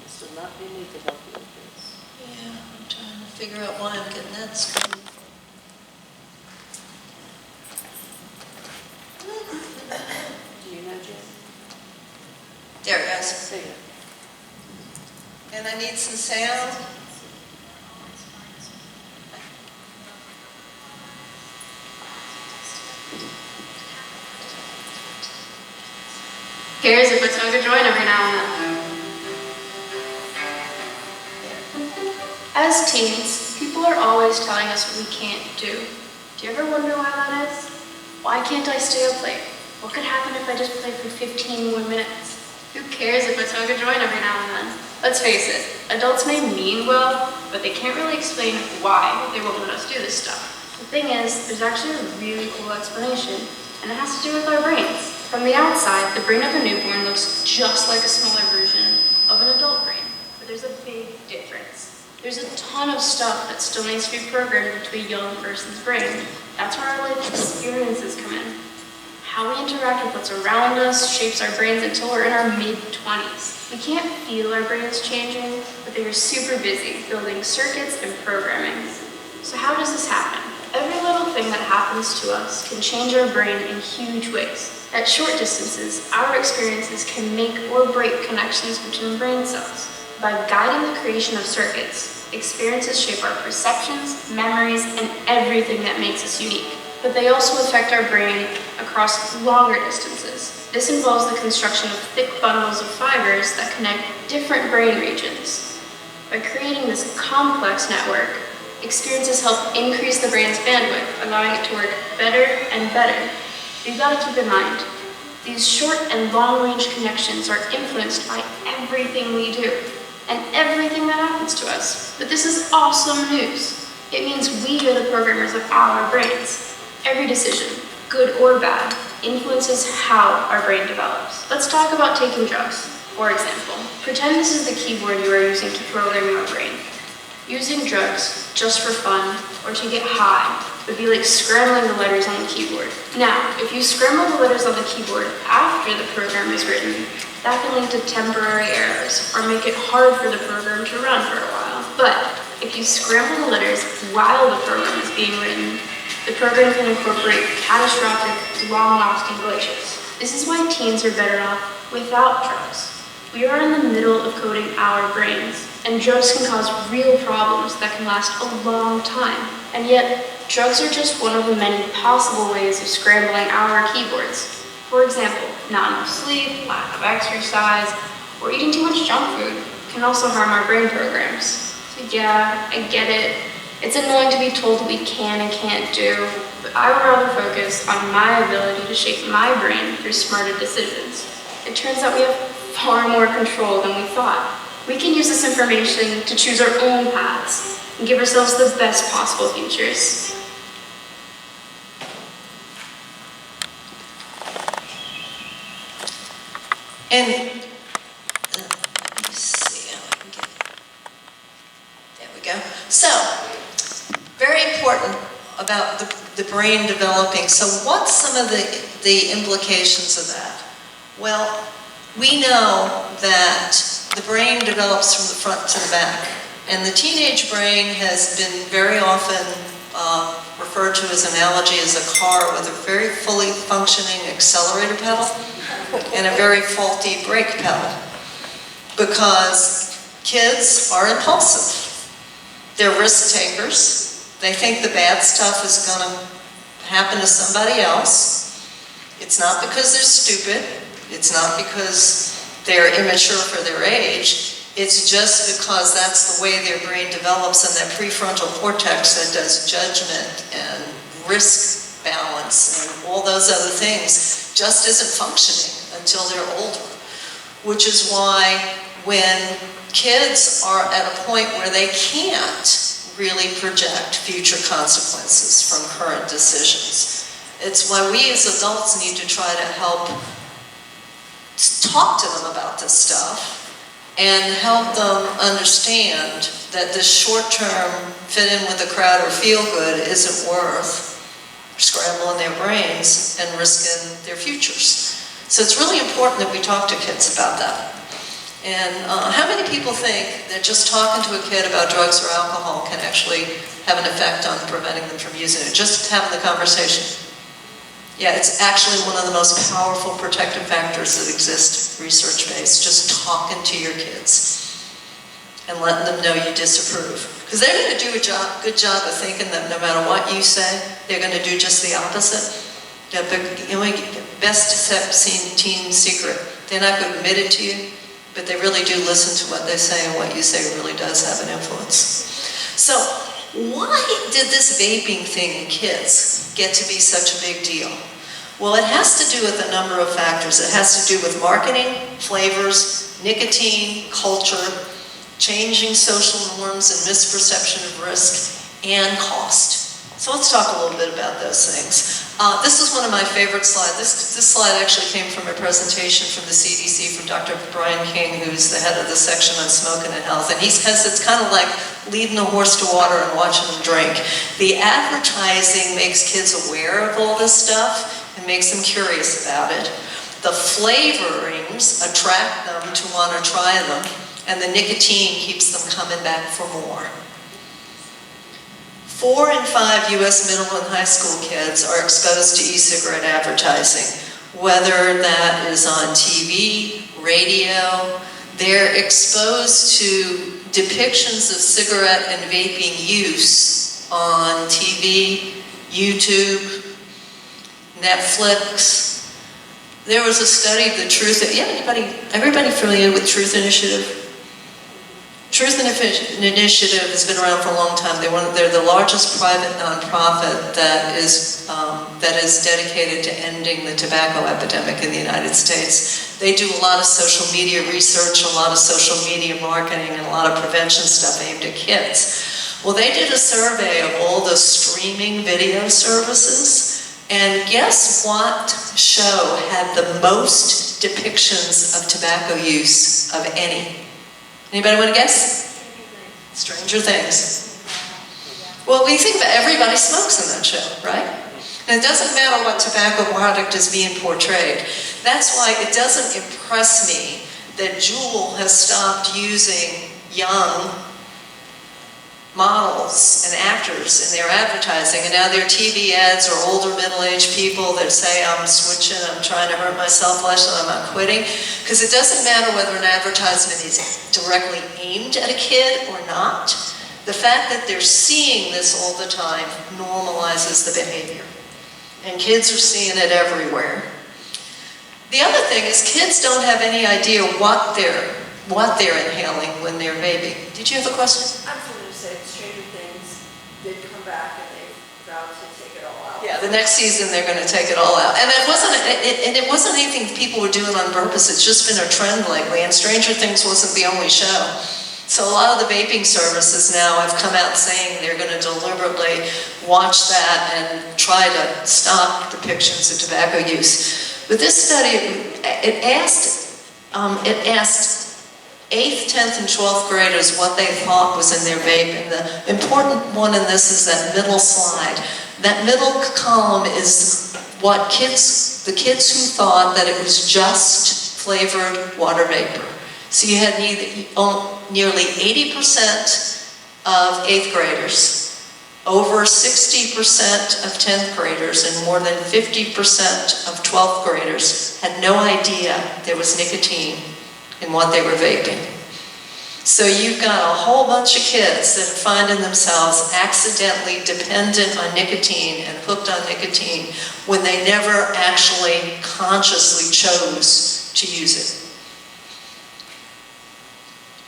This would not be me to help you with this. Yeah, I'm trying to figure out why I'm getting that screen. Do you know, Jim? There it goes. See it. And I need some sound. Cares if I took a joint every now and then. As teens, people are always telling us what we can't do. Do you ever wonder why that is? Why can't I stay up late? What could happen if I just play for 15 more minutes? Who cares if I took a joint every now and then? Let's face it, adults may mean well, but they can't really explain why they won't let us do this stuff. The thing is, there's actually a really cool explanation, and it has to do with our brains. From the outside, the brain of a newborn looks just like a smaller version of an adult brain, but there's a big difference. There's a ton of stuff that still needs to be programmed into a young person's brain. That's where our life experiences come in. How we interact with what's around us shapes our brains until we're in our mid-20s. We can't feel our brains changing, but they are super busy building circuits and programming. So how does this happen? Every little thing that happens to us can change our brain in huge ways. At short distances, our experiences can make or break connections between brain cells. By guiding the creation of circuits, experiences shape our perceptions, memories, and everything that makes us unique. But they also affect our brain across longer distances. This involves the construction of thick bundles of fibers that connect different brain regions. By creating this complex network, experiences help increase the brain's bandwidth, allowing it to work better and better. You've got to keep in mind, these short and long-range connections are influenced by everything we do and everything that happens to us. But this is awesome news. It means we are the programmers of our brains. Every decision, good or bad, influences how our brain develops. Let's talk about taking drugs. For example, pretend this is the keyboard you are using to program your brain. Using drugs just for fun or to get high would be like scrambling the letters on the keyboard. Now, if you scramble the letters on the keyboard after the program is written, that can lead to temporary errors or make it hard for the program to run for a while. But if you scramble the letters while the program is being written, the program can incorporate catastrophic, long-lasting glitches. This is why teens are better off without drugs. We are in the middle of coding our brains, and drugs can cause real problems that can last a long time. And yet, drugs are just one of the many possible ways of scrambling our keyboards. For example, not enough sleep, lack of exercise, or eating too much junk food can also harm our brain programs. So yeah, I get it. It's annoying to be told what we can and can't do, but I would rather focus on my ability to shape my brain through smarter decisions. It turns out we have far more control than we thought. We can use this information to choose our own paths and give ourselves the best possible futures. And let me see how I can get it. There we go. So, very important about the brain developing. So what's some of the implications of that? Well, we know that the brain develops from the front to the back. And the teenage brain has been very often referred to as analogy as a car with a very fully functioning accelerator pedal and a very faulty brake pedal, because kids are impulsive. They're risk takers. They think the bad stuff is going to happen to somebody else. It's not because they're stupid. It's not because they're immature for their age. It's just because that's the way their brain develops, and that prefrontal cortex that does judgment and risk balance and all those other things just isn't functioning until they're older. Which is why when kids are at a point where they can't really project future consequences from current decisions, it's why we as adults need to try to help talk to them about this stuff and help them understand that this short-term fit in with the crowd or feel good isn't worth scrambling their brains and risking their futures. So it's really important that we talk to kids about that. And how many people think that just talking to a kid about drugs or alcohol can actually have an effect on preventing them from using it? Just having the conversation. Yeah, it's actually one of the most powerful protective factors that exist, research-based, just talking to your kids and letting them know you disapprove. Because they're going to do a good job of thinking that no matter what you say, they're going to do just the opposite. Yeah, but, you know, best kept teen secret. They're not going to admit it to you, but they really do listen to what they say, and what you say really does have an influence. So, why did this vaping thing in kids get to be such a big deal? Well, it has to do with a number of factors. It has to do with marketing, flavors, nicotine, culture, changing social norms and misperception of risk, and cost. So let's talk a little bit about those things. This is one of my favorite slides. This slide actually came from a presentation from the CDC from Dr. Brian King, who's the head of the section on smoking and health. And he says it's kind of like leading a horse to water and watching them drink. The advertising makes kids aware of all this stuff and makes them curious about it. The flavorings attract them to want to try them, and the nicotine keeps them coming back for more. 4 in 5 U.S. middle and high school kids are exposed to e-cigarette advertising, whether that is on TV, radio. They're exposed to depictions of cigarette and vaping use on TV, YouTube, Netflix. There was a study of the Truth. Yeah, everybody familiar with Truth Initiative? Truth Initiative has been around for a long time. They're the largest private nonprofit that is dedicated to ending the tobacco epidemic in the United States. They do a lot of social media research, a lot of social media marketing, and a lot of prevention stuff aimed at kids. Well, they did a survey of all the streaming video services, and guess what show had the most depictions of tobacco use of any? Anybody want to guess? Stranger Things. Well, we think that everybody smokes in that show, right? And it doesn't matter what tobacco product is being portrayed. That's why it doesn't impress me that Juul has stopped using young models and actors in their advertising, and now their TV ads are older middle-aged people that say, I'm switching, I'm trying to hurt myself less, and I'm quitting. Because it doesn't matter whether an advertisement is directly aimed at a kid or not. The fact that they're seeing this all the time normalizes the behavior. And kids are seeing it everywhere. The other thing is kids don't have any idea what they're inhaling when they're vaping. Did you have a question? I'm going to say Stranger Things did come back and they vowed to take it all out. Yeah, the next season they're going to take it all out. And it wasn't anything people were doing on purpose. It's just been a trend lately. And Stranger Things wasn't the only show. So a lot of the vaping services now have come out saying they're going to deliberately watch that and try to stop depictions of tobacco use. But this study, it asked 8th, 10th, and 12th graders what they thought was in their vape. And the important one in this is that middle slide. That middle column is what the kids who thought that it was just flavored water vapor. So you had nearly 80% of 8th graders, over 60% of 10th graders, and more than 50% of 12th graders had no idea there was nicotine in what they were vaping. So you've got a whole bunch of kids that are finding themselves accidentally dependent on nicotine and hooked on nicotine when they never actually consciously chose to use it.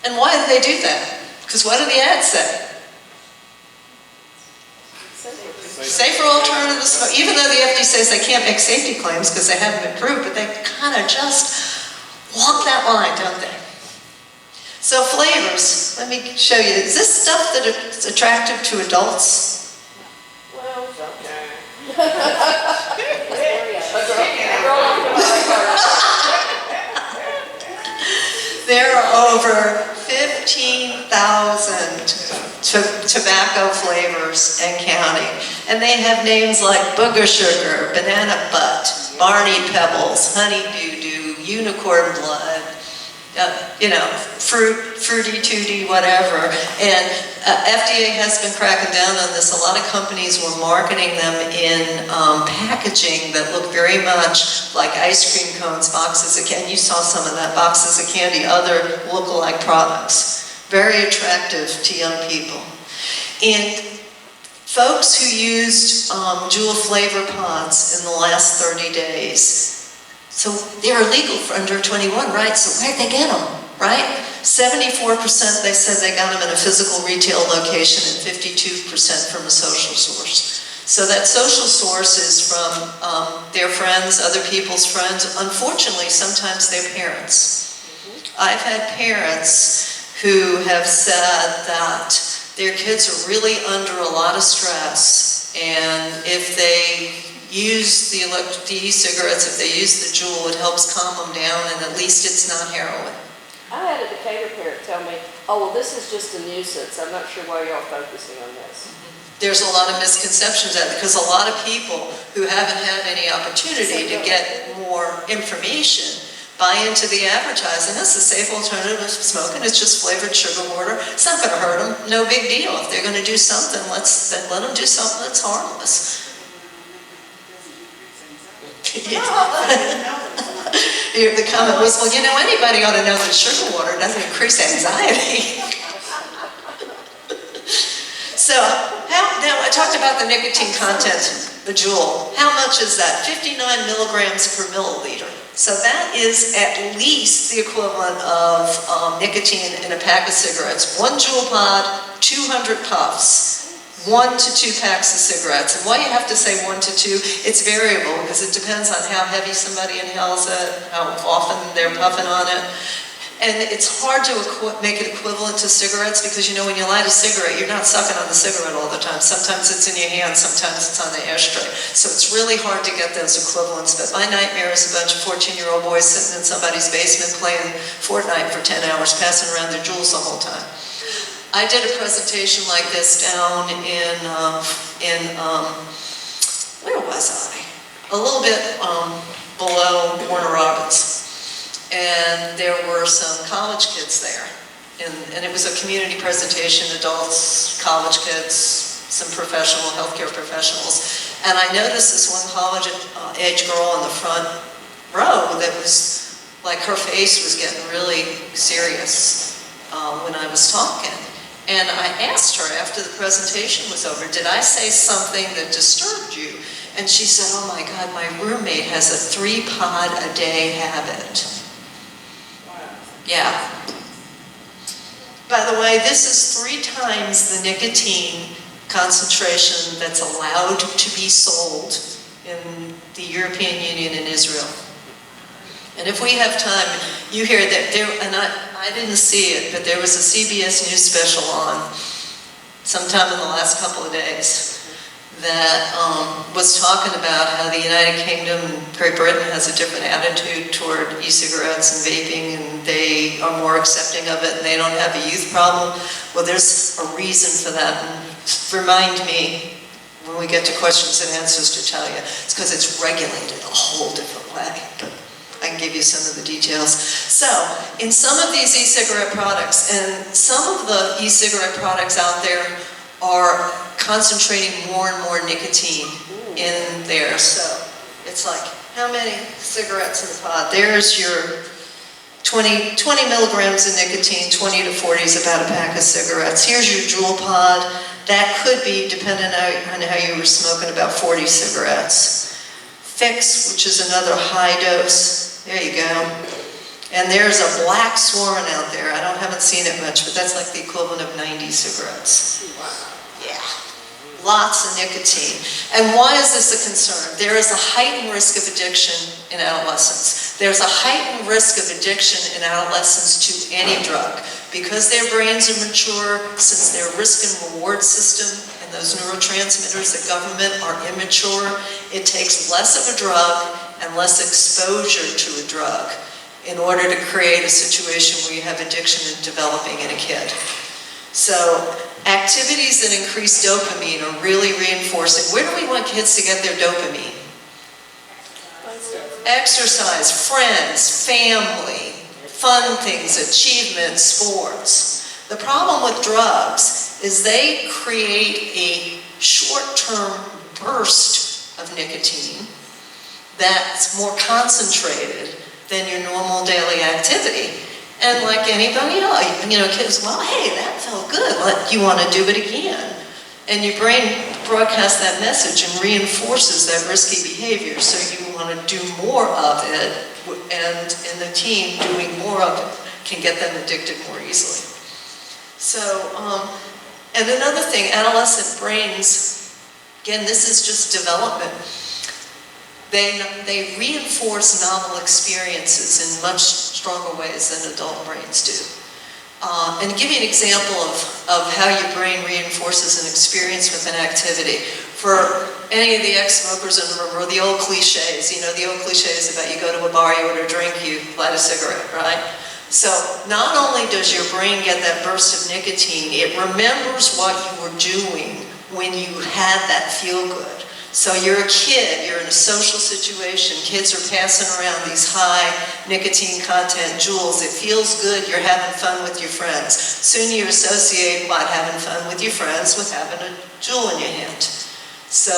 And why do they do that? Because what do the ads say? Safer alternatives, even though the FDA says they can't make safety claims because they haven't been proved, but they kind of just walk that line, don't they? So flavors, let me show you. Is this stuff that is attractive to adults? Well, okay. There are over 15,000 tobacco flavors and counting. And they have names like booger sugar, banana butt, Barney Pebbles, honey doo-doo, unicorn blood, fruity tooty, whatever. And FDA has been cracking down on this. A lot of companies were marketing them in packaging that look very much like ice cream cones, boxes of candy. You saw some of that, boxes of candy, other look-alike products. Very attractive to young people. And folks who used Juul flavor pods in the last 30 days, so they're illegal for under 21, right? So where'd they get them, right? 74% they said they got them in a physical retail location and 52% from a social source. So that social source is from their friends, other people's friends, unfortunately sometimes their parents. I've had parents who have said that their kids are really under a lot of stress, and if they use the e-cigarettes, if they use the Juul, it helps calm them down, and at least it's not heroin. I had a Decatur parent tell me, oh, well, this is just a nuisance. I'm not sure why y'all focusing on this. There's a lot of misconceptions out there, because a lot of people who haven't had any opportunity to get more information buy into the advertising. It's a safe alternative to smoking. It's just flavored sugar water. It's not going to hurt them. No big deal. If they're going to do something, let them do something that's harmless. The comment was, well, anybody ought to know that sugar water doesn't increase anxiety. So, now I talked about the nicotine content, the Juul. How much is that? 59 milligrams per milliliter. So that is at least the equivalent of nicotine in a pack of cigarettes. 1 Juul pod, 200 puffs. 1 to 2 packs of cigarettes. And why you have to say 1 to 2, it's variable because it depends on how heavy somebody inhales it, how often they're puffing on it. And it's hard to make it equivalent to cigarettes because, when you light a cigarette, you're not sucking on the cigarette all the time. Sometimes it's in your hand, sometimes it's on the ashtray. So it's really hard to get those equivalents. But my nightmare is a bunch of 14-year-old boys sitting in somebody's basement playing Fortnite for 10 hours, passing around their Juuls the whole time. I did a presentation like this down in where was I? A little bit below Warner Robins. And there were some college kids there. And it was a community presentation, adults, college kids, some healthcare professionals. And I noticed this one college age girl in the front row that was like, her face was getting really serious when I was talking. And I asked her after the presentation was over, did I say something that disturbed you? And she said, oh my God, my roommate has a 3-pod a day habit. Yeah. By the way, this is 3 times the nicotine concentration that's allowed to be sold in the European Union and Israel. And if we have time, you hear that there, and I didn't see it, but there was a CBS News special on sometime in the last couple of days that was talking about how the United Kingdom and Great Britain has a different attitude toward e-cigarettes and vaping, and they are more accepting of it, and they don't have a youth problem. Well, there's a reason for that. And remind me when we get to questions and answers to tell you. It's because it's regulated a whole different way. But I can give you some of the details. So, in some of these e-cigarette products, and some of the e-cigarette products out there are concentrating more and more nicotine in there. So, it's like, how many cigarettes in the pod? There's your 20 milligrams of nicotine, 20 to 40 is about a pack of cigarettes. Here's your jewel pod. That could be, depending on how you were smoking, about 40 cigarettes. Fix, which is another high dose. There you go. And there's a black swan out there. I haven't seen it much, but that's like the equivalent of 90 cigarettes. Yeah. Lots of nicotine. And why is this a concern? There is a heightened risk of addiction in adolescents. There's a heightened risk of addiction in adolescents to any drug. Because their brains are mature, since their risk and reward system and those neurotransmitters that government are immature, it takes less of a drug and less exposure to a drug in order to create a situation where you have addiction developing in a kid. So activities that increase dopamine are really reinforcing. Where do we want kids to get their dopamine? Exercise, friends, family, fun things, achievements, sports. The problem with drugs is they create a short-term burst of nicotine that's more concentrated than your normal daily activity. And like anybody else, kids, well, hey, that felt good. You want to do it again. And your brain broadcasts that message and reinforces that risky behavior. So you want to do more of it, and in the teen, doing more of it can get them addicted more easily. So, and another thing, adolescent brains, again, this is just development. They reinforce novel experiences in much stronger ways than adult brains do. And to give you an example of how your brain reinforces an experience with an activity. For any of the ex-smokers in the room, or the old cliches, the old cliches about you go to a bar, you order a drink, you light a cigarette, right? So not only does your brain get that burst of nicotine, it remembers what you were doing when you had that feel-good. So you're a kid, you're in a social situation, kids are passing around these high nicotine content jewels. It feels good, you're having fun with your friends. Soon you associate what having fun with your friends with having a jewel in your hand. So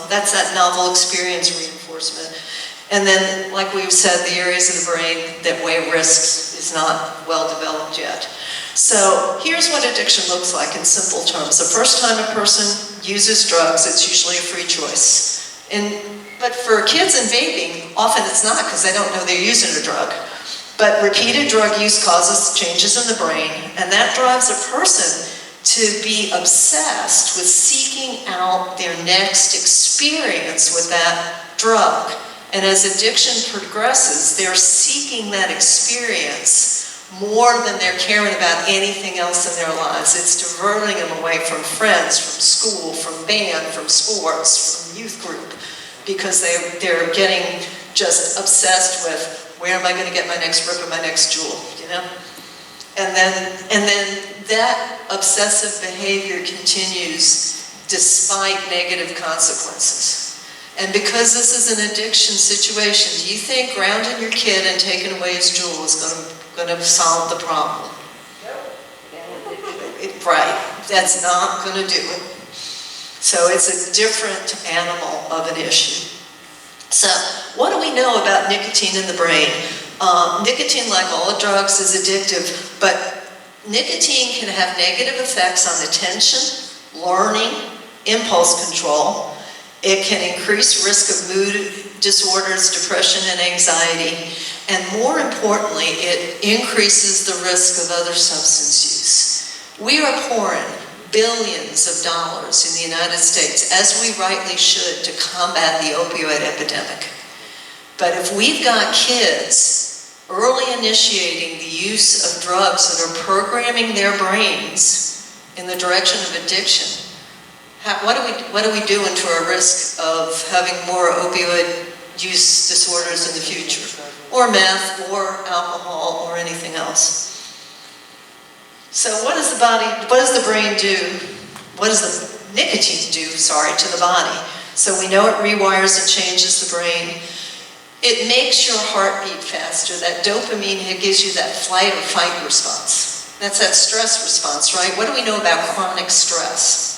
that's that novel experience reinforcement. And then, like we've said, the areas of the brain that weigh risks is not well developed yet. So here's what addiction looks like in simple terms. The first time a person uses drugs, it's usually a free choice. But for kids in vaping, often it's not, because they don't know they're using a drug. But repeated drug use causes changes in the brain, and that drives a person to be obsessed with seeking out their next experience with that drug. And as addiction progresses, they're seeking that experience more than they're caring about anything else in their lives. It's diverting them away from friends, from school, from band, from sports, from youth group, because they're getting just obsessed with, where am I going to get my next rip or my next jewel, And then that obsessive behavior continues despite negative consequences. And because this is an addiction situation, do you think grounding your kid and taking away his jewel is going to solve the problem? Right, that's not going to do it. So it's a different animal of an issue. So what do we know about nicotine in the brain? Nicotine, like all drugs, is addictive, but nicotine can have negative effects on attention, learning, impulse control. It can increase risk of mood disorders, depression, and anxiety. And more importantly, it increases the risk of other substance use. We are pouring billions of dollars in the United States, as we rightly should, to combat the opioid epidemic. But if we've got kids early initiating the use of drugs that are programming their brains in the direction of addiction, what are we doing to our risk of having more opioid use disorders in the future? Or meth, or alcohol, or anything else? So what does the brain do? What does the nicotine do, to the body? So we know it rewires and changes the brain. It makes your heart beat faster. That dopamine gives you that flight or fight response. That's that stress response, right? What do we know about chronic stress?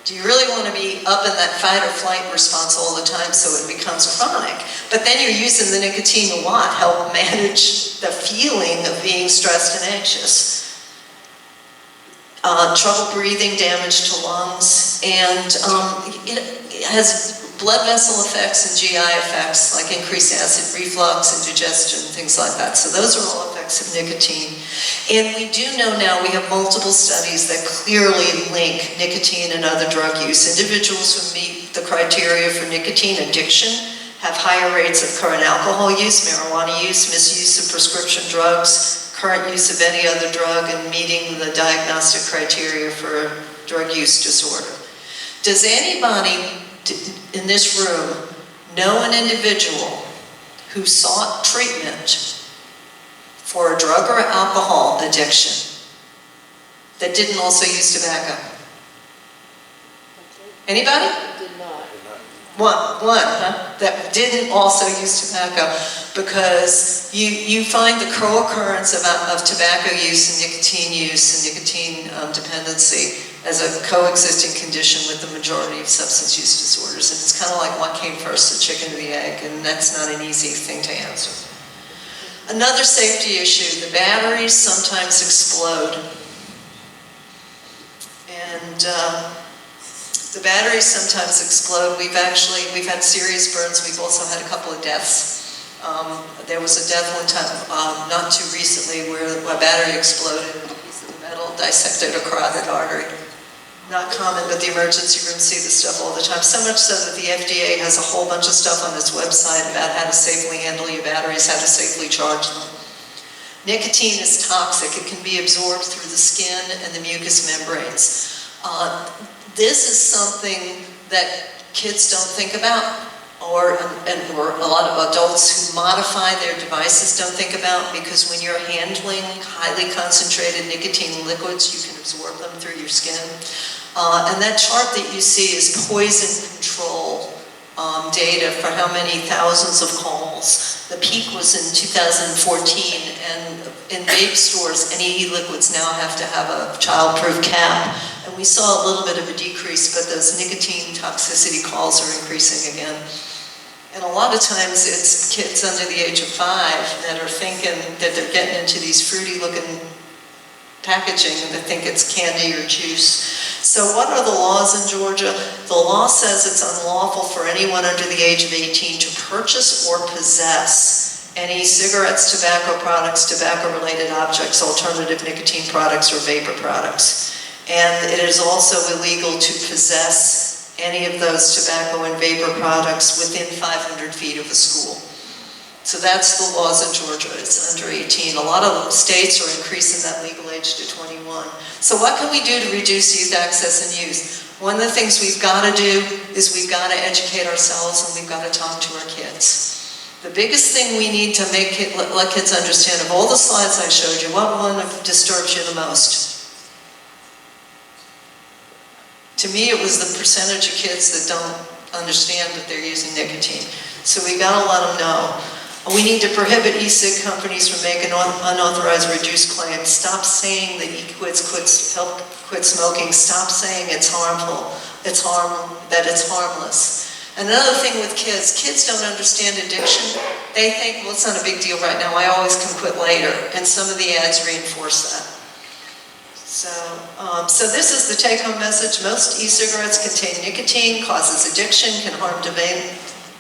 Do you really want to be up in that fight or flight response all the time so it becomes chronic? But then you're using the nicotine to what? Help manage the feeling of being stressed and anxious. Trouble breathing, damage to lungs, and it has blood vessel effects and GI effects like increased acid reflux, indigestion, things like that. So those are all effects of nicotine. And we do know now, we have multiple studies that clearly link nicotine and other drug use. Individuals who meet the criteria for nicotine addiction have higher rates of current alcohol use, marijuana use, misuse of prescription drugs, current use of any other drug, and meeting the diagnostic criteria for a drug use disorder. Does anybody in this room know an individual who sought treatment for a drug or alcohol addiction that didn't also use tobacco? Anybody? Did not. One, huh? That didn't also use tobacco, because you find the co-occurrence of tobacco use and nicotine dependency as a coexisting condition with the majority of substance use disorders. And it's kind of like what came first, the chicken or the egg, and that's not an easy thing to answer. Another safety issue, the batteries sometimes explode. And the batteries sometimes explode. We've had serious burns. We've also had a couple of deaths. There was a death one time, not too recently, where a battery exploded and a piece of metal dissected a carotid artery. Not common, but the emergency rooms see this stuff all the time. So much so that the FDA has a whole bunch of stuff on its website about how to safely handle your batteries, how to safely charge them. Nicotine is toxic. It can be absorbed through the skin and the mucous membranes. This is something that kids don't think about, or a lot of adults who modify their devices don't think about, because when you're handling highly concentrated nicotine liquids, you can absorb them through your skin. And that chart that you see is poison control data for how many thousands of calls. The peak was in 2014, and in vape stores, any e-liquids now have to have a child-proof cap. And we saw a little bit of a decrease, but those nicotine toxicity calls are increasing again. And a lot of times it's kids under the age of 5 that are thinking that they're getting into these fruity-looking packaging that think it's candy or juice. So what are the laws in Georgia? The law says it's unlawful for anyone under the age of 18 to purchase or possess any cigarettes, tobacco products, tobacco-related objects, alternative nicotine products, or vapor products. And it is also illegal to possess any of those tobacco and vapor products within 500 feet of a school. So that's the laws in Georgia. It's under 18. A lot of states are increasing that legal age to 21. So what can we do to reduce youth access and use? One of the things we've got to do is we've got to educate ourselves, and we've got to talk to our kids. The biggest thing we need to let kids understand, of all the slides I showed you, what one disturbs you the most? To me, it was the percentage of kids that don't understand that they're using nicotine. So we got to let them know. We need to prohibit e-cig companies from making unauthorized reduced claims. Stop saying that help quit smoking. Stop saying it's harmful, that it's harmless. And another thing with kids don't understand addiction. They think, well, it's not a big deal right now. I always can quit later. And some of the ads reinforce that. So this is the take-home message. Most e-cigarettes contain nicotine, causes addiction, can harm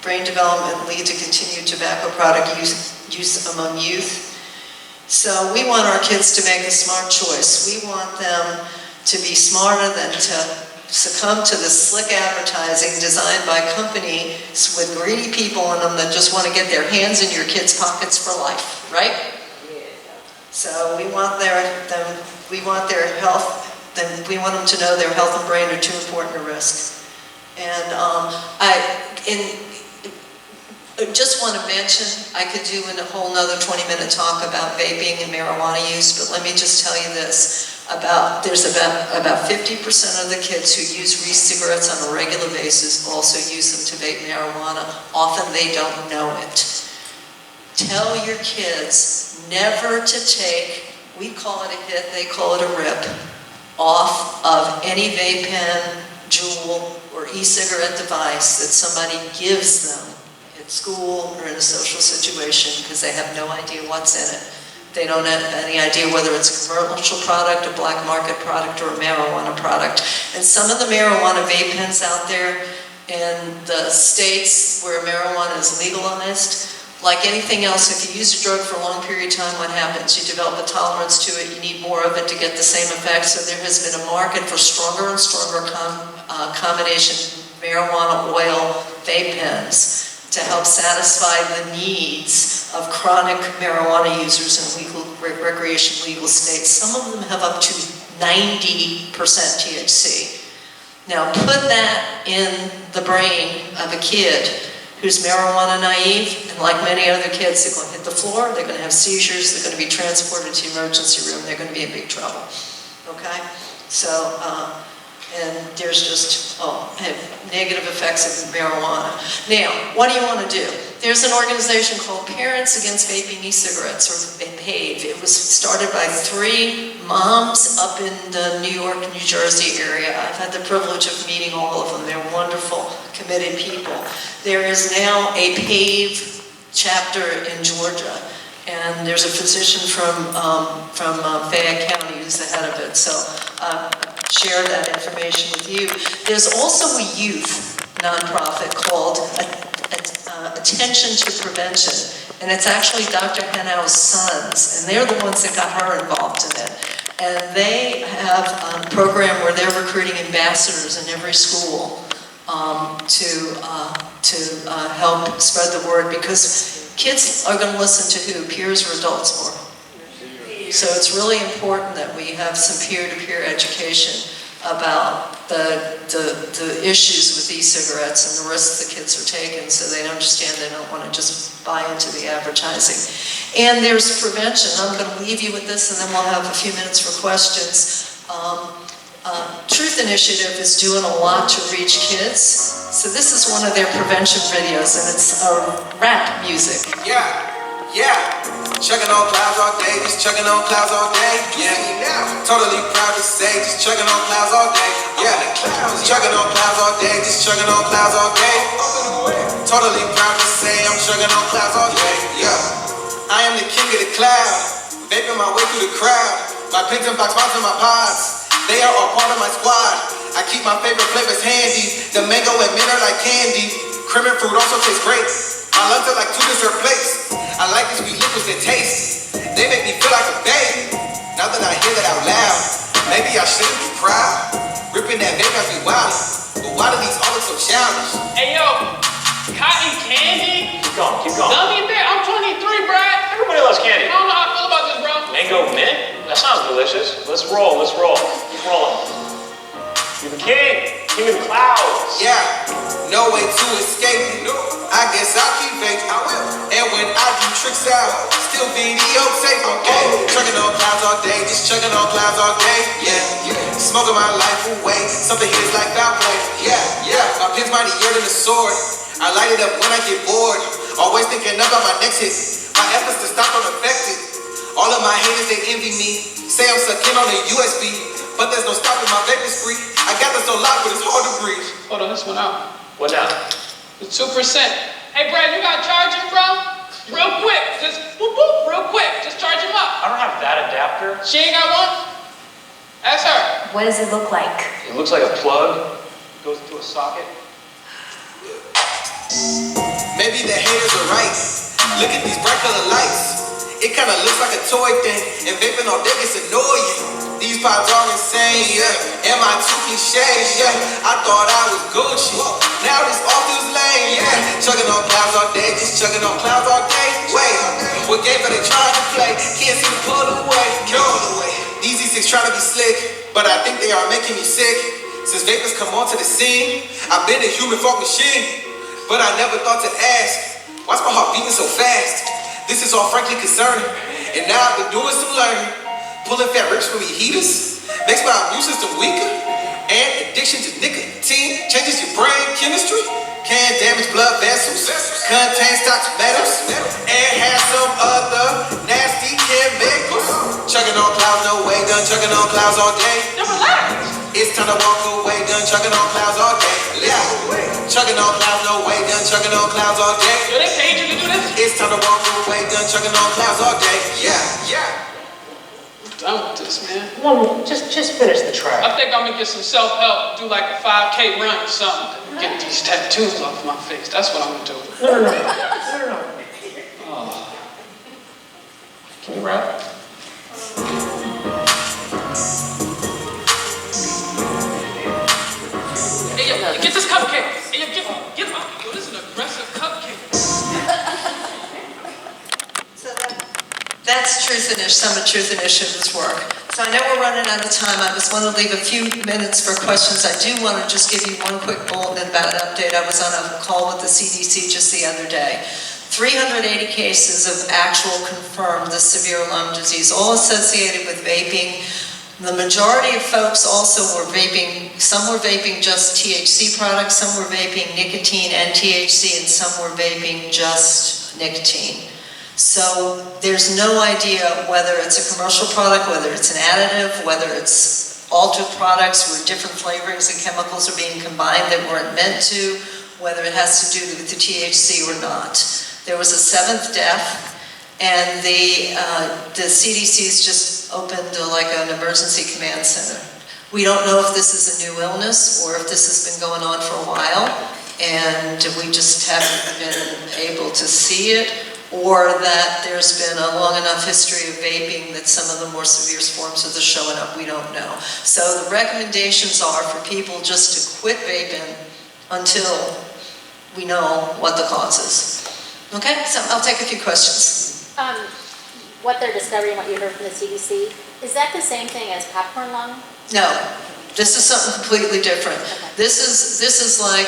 brain development, and lead to continued tobacco product use among youth. So we want our kids to make a smart choice. We want them to be smarter than to succumb to the slick advertising designed by companies with greedy people in them that just want to get their hands in your kids' pockets for life, right? So we want their health, then we want them to know their health and brain are too important to risk. And I just want to mention, I could do a whole nother 20-minute talk about vaping and marijuana use, but let me just tell you this. There's about 50% of the kids who use e-cigarettes on a regular basis also use them to vape marijuana. Often they don't know it. Tell your kids never to take, we call it a hit, they call it a rip, off of any vape pen, Juul, or e-cigarette device that somebody gives them at school or in a social situation, because they have no idea what's in it. They don't have any idea whether it's a commercial product, a black market product, or a marijuana product. And some of the marijuana vape pens out there in the states where marijuana is legalized, like anything else, if you use a drug for a long period of time, what happens? You develop a tolerance to it, you need more of it to get the same effect. So there has been a market for stronger and stronger combination marijuana oil vape pens to help satisfy the needs of chronic marijuana users in recreation legal states. Some of them have up to 90% THC. Now put that in the brain of a kid who's marijuana naive, and like many other kids, they're going to hit the floor, they're going to have seizures, they're going to be transported to the emergency room, they're going to be in big trouble. Okay? So, and there's just negative effects of marijuana. Now, what do you want to do? There's an organization called Parents Against Vaping E-Cigarettes, or PAVE. It was started by 3 moms up in the New York, New Jersey area. I've had the privilege of meeting all of them. They're wonderful, committed people. There is now a PAVE chapter in Georgia, and there's a physician from Fayette County who's the head of it. So share that information with you. There's also a youth nonprofit called Attention to Prevention, and it's actually Dr. Henau's sons, and they're the ones that got her involved in it. And they have a program where they're recruiting ambassadors in every school to help spread the word, because kids are going to listen to who? Peers or adults more? So it's really important that we have some peer-to-peer education about the issues with e-cigarettes and the risks the kids are taking, so they understand they don't want to just buy into the advertising. And there's prevention. I'm going to leave you with this, and then we'll have a few minutes for questions. Truth Initiative is doing a lot to reach kids. So this is one of their prevention videos, and it's rap music. Chugging on clouds all day, just chugging on clouds all day. Totally proud to say, just chugging on clouds all day. Chugging on clouds all day, just chugging on clouds all day. Totally proud to say, I'm chugging on clouds all day. I am the king of the cloud, vaping my way through the crowd. My pins and box mounts and my pods, they are all part of my squad. I keep my favorite flavors handy. The mango and mint are like candy. Cream and fruit also tastes great. My lungs are like 2 dessert plates. I like these sweet liquids that taste. They make me feel like a babe. Now that I hear that out loud, maybe I shouldn't be proud. Ripping that vape as we wild. But why do these all look so childish? Hey yo, cotton candy? Keep going. Gummy bear? I'm 23, Brad. Everybody loves candy. I don't know how I feel about this, bro. Mango mint? That sounds delicious. Let's roll. Keep rolling. You're the king of the clouds. No way to escape it. I guess I'll keep vaping. I will. And when I do tricks out, still videotape. Okay. Chugging on clouds all day, just chugging on clouds all day. Smoking my life away. Something hits like foul play. My pin's mightier than a sword. I light it up when I get bored. Always thinking about my next hit. My efforts to stop don't affect it. All of my haters, they envy me. Say I'm sucking on a USB, but there's no stopping my vaping spree. I got this on lock, but it's hard to breathe. Hold on, this one out. What now? The 2%. Hey, Brad, you got charging, bro? Real quick, just whoop whoop, real quick, just charge him up. I don't have that adapter. She ain't got one? Ask her. What does it look like? It looks like a plug. Goes into a socket. Maybe the haters are right. Look at these bright color lights. It kinda looks like a toy thing, and vaping all day gets annoying. These pods are insane, yeah. Am I too cliche? Yeah. I thought I was Gucci. Now this all feels lame, yeah. Chugging on clouds all day, just chugging on clouds all day. Wait, what game are they trying to play? Can't seem to pull away. No. These E6 trying to be slick, but I think they are making me sick. Since vapors come onto the scene, I've been a human folk machine, but I never thought to ask, why's my heart beating so fast? This is all frankly concerning, and now I've been doing some learning. Pulling fat rips from your heaters makes my immune system weaker, and addiction to nicotine changes your brain chemistry. Can damage blood vessels, contains toxic metals, and has some other nasty chemicals. Chugging on clouds, no way, done chugging on clouds all day. It's time to walk away, done chugging on clouds all day. Yeah, chugging on clouds, no way, done chugging on clouds all day. Yo, they paid you to do this? It's time to walk away, done chugging on clouds all day. Yeah. I'm done with this, man. Well, just finish the track. I think I'm gonna get some self-help, do like a 5K run or something. Get these tattoos off my face. That's what I'm gonna do. No. Oh. Can you rap? Hey, yo, get this cupcake. Hey, yo, get him. Yo, this is an aggressive cupcake. That's Truth-ish, some of Truth-ish's work. So I know we're running out of time. I just want to leave a few minutes for questions. I do want to just give you one quick bulletin about an update. I was on a call with the CDC just the other day. 380 cases of actual confirmed the severe lung disease, all associated with vaping. The majority of folks also were vaping, some were vaping just THC products, some were vaping nicotine and THC, and some were vaping just nicotine. So there's no idea whether it's a commercial product, whether it's an additive, whether it's altered products where different flavorings and chemicals are being combined that weren't meant to, whether it has to do with the THC or not. There was a 7th death, and the CDC's just opened like an emergency command center. We don't know if this is a new illness or if this has been going on for a while, and we just haven't been able to see it, or that there's been a long enough history of vaping that some of the more severe forms of this showing up, we don't know. So the recommendations are for people just to quit vaping until we know what the cause is. Okay, so I'll take a few questions. What they're discovering, what you heard from the CDC, is that the same thing as popcorn lung? No, this is something completely different. Okay. This is like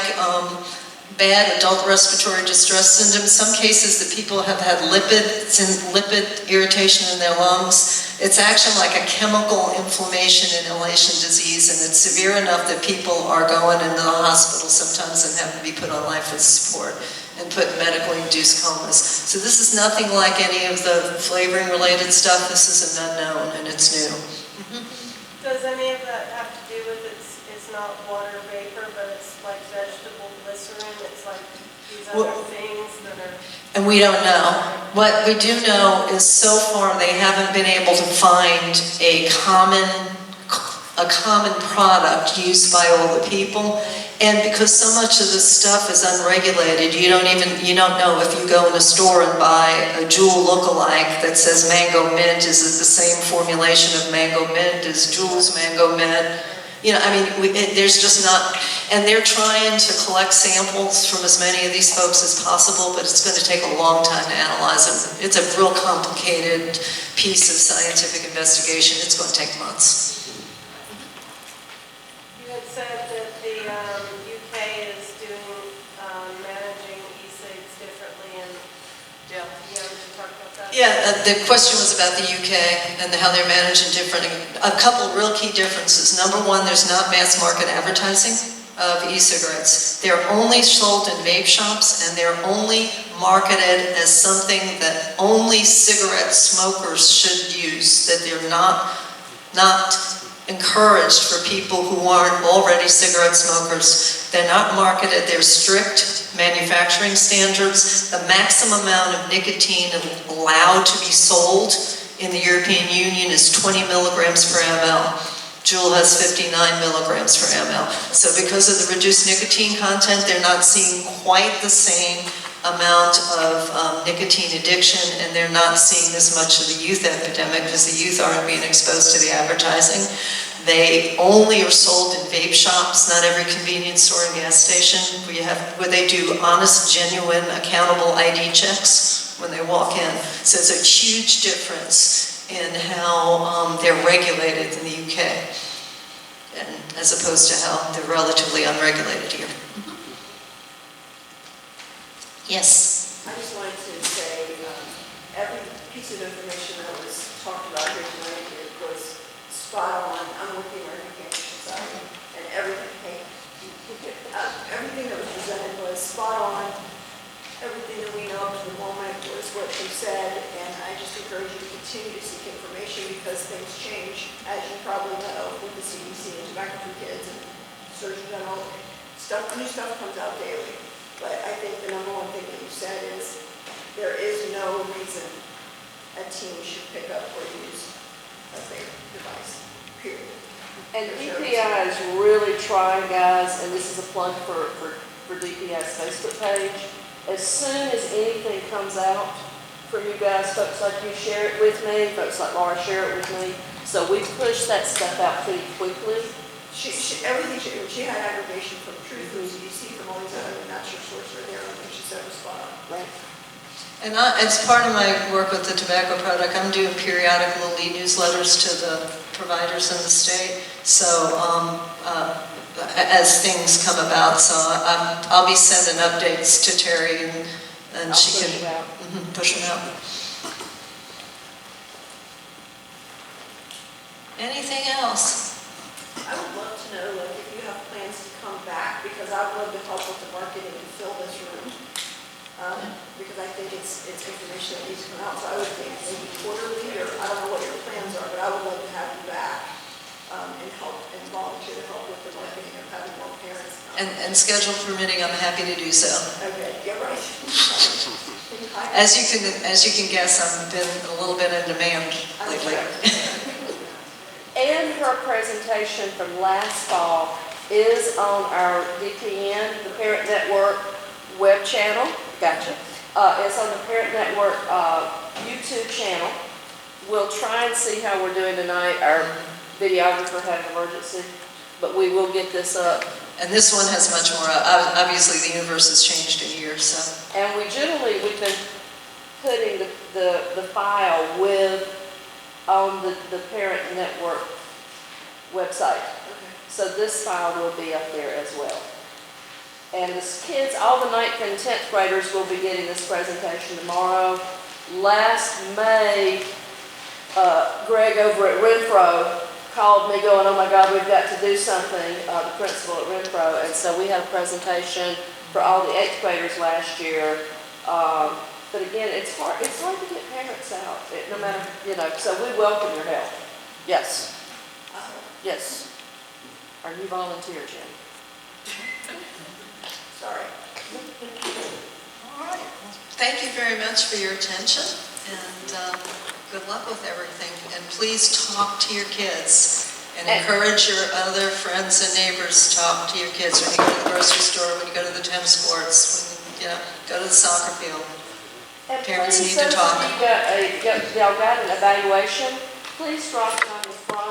bad adult respiratory distress syndrome. In some cases, the people have had lipid irritation in their lungs. It's actually like a chemical inflammation inhalation disease, and it's severe enough that people are going into the hospital sometimes and have to be put on life support and put in medically induced comas. So this is nothing like any of the flavoring related stuff. This is an unknown, and it's new. Does any of that have to do with it's not water vapor, but it's like vegetable glycerin? It's like these other things that are... And we don't know. What we do know is so far they haven't been able to find a common product used by all the people. And because so much of this stuff is unregulated, you don't know if you go in a store and buy a Juul lookalike that says mango mint, is it the same formulation of mango mint as Juul's mango mint? You know, I mean, there's just not, and they're trying to collect samples from as many of these folks as possible, but it's going to take a long time to analyze them. It's a real complicated piece of scientific investigation. It's going to take months. You had said that the UK is doing managing e-cigs differently, and you want to talk about that? Yeah, the question was about the UK and how they're managing different. A couple real key differences. Number one, there's not mass market advertising of e-cigarettes. They're only sold in vape shops, and they're only marketed as something that only cigarette smokers should use, that they're not encouraged for people who aren't already cigarette smokers. They're not marketed, they're strict manufacturing standards. The maximum amount of nicotine allowed to be sold in the European Union is 20 milligrams per ml. Juul has 59 milligrams per ml. So because of the reduced nicotine content, they're not seeing quite the same amount of nicotine addiction, and they're not seeing as much of the youth epidemic because the youth aren't being exposed to the advertising. They only are sold in vape shops, not every convenience store and gas station, where they do honest, genuine, accountable ID checks when they walk in. So it's a huge difference in how they're regulated in the UK, and as opposed to how they're relatively unregulated here. Yes? I just wanted to say, every piece of information that was talked about here tonight was spot on. I'm with the American Cancer Society, and everything that was presented was spot on. Everything that we know up to the moment was what you said, and I just encourage you to continue to seek information because things change, as you probably know, with the CDC and Tobacco for Kids and Surgeon General. New stuff comes out daily. But I think the number one thing that you said is there is no reason a teen should pick up or use a vape device, period. And DPI is really trying, guys, and this is a plug for DPI's Facebook page. As soon as anything comes out from you guys, folks like you share it with me, folks like Laura share it with me. So we push that stuff out pretty quickly. She had aggregation from Truth, CDC, from all these other natural sources right there, and she said was spot on. Right. And as part of my work with the tobacco product, I'm doing periodic little e-newsletters to the providers in the state. So as things come about, so I'll be sending updates to Terry, and she can push them out. Anything else? I would love to know, like, if you have plans to come back, because I would love to help with the marketing and fill this room. Because I think it's information that needs to come out. So I would think maybe quarterly, or I don't know what your plans are, but I would love to have you back and help and volunteer to help with the marketing of having more parents come. And schedule permitting, I'm happy to do so. Okay, yeah, right. As you can guess, I've been a little bit in demand lately. And her presentation from last fall is on our DPN, the Parent Network web channel. Gotcha. It's on the Parent Network YouTube channel. We'll try and see how we're doing tonight. Our videographer had an emergency, but we will get this up. And this one has much more. Obviously, the universe has changed in years. So. And we've been putting the file on the Parent Network website. Okay. So this file will be up there as well. And the kids, all the 9th and 10th graders will be getting this presentation tomorrow. Last May, Greg over at Renfro called me going, oh my God, we've got to do something, the principal at Renfro. And so we had a presentation for all the 8th graders last year. But again, it's hard to get parents out, no matter, so we welcome your help. Yes. Yes. Are you volunteer, Jim? Sorry. All right. Thank you very much for your attention, and good luck with everything. And please talk to your kids and encourage your other friends and neighbors to talk to your kids when you go to the grocery store, when you go to the tennis courts, when you go to the soccer field. And parents please, need to talk. Y'all got an evaluation. Please drop it on the front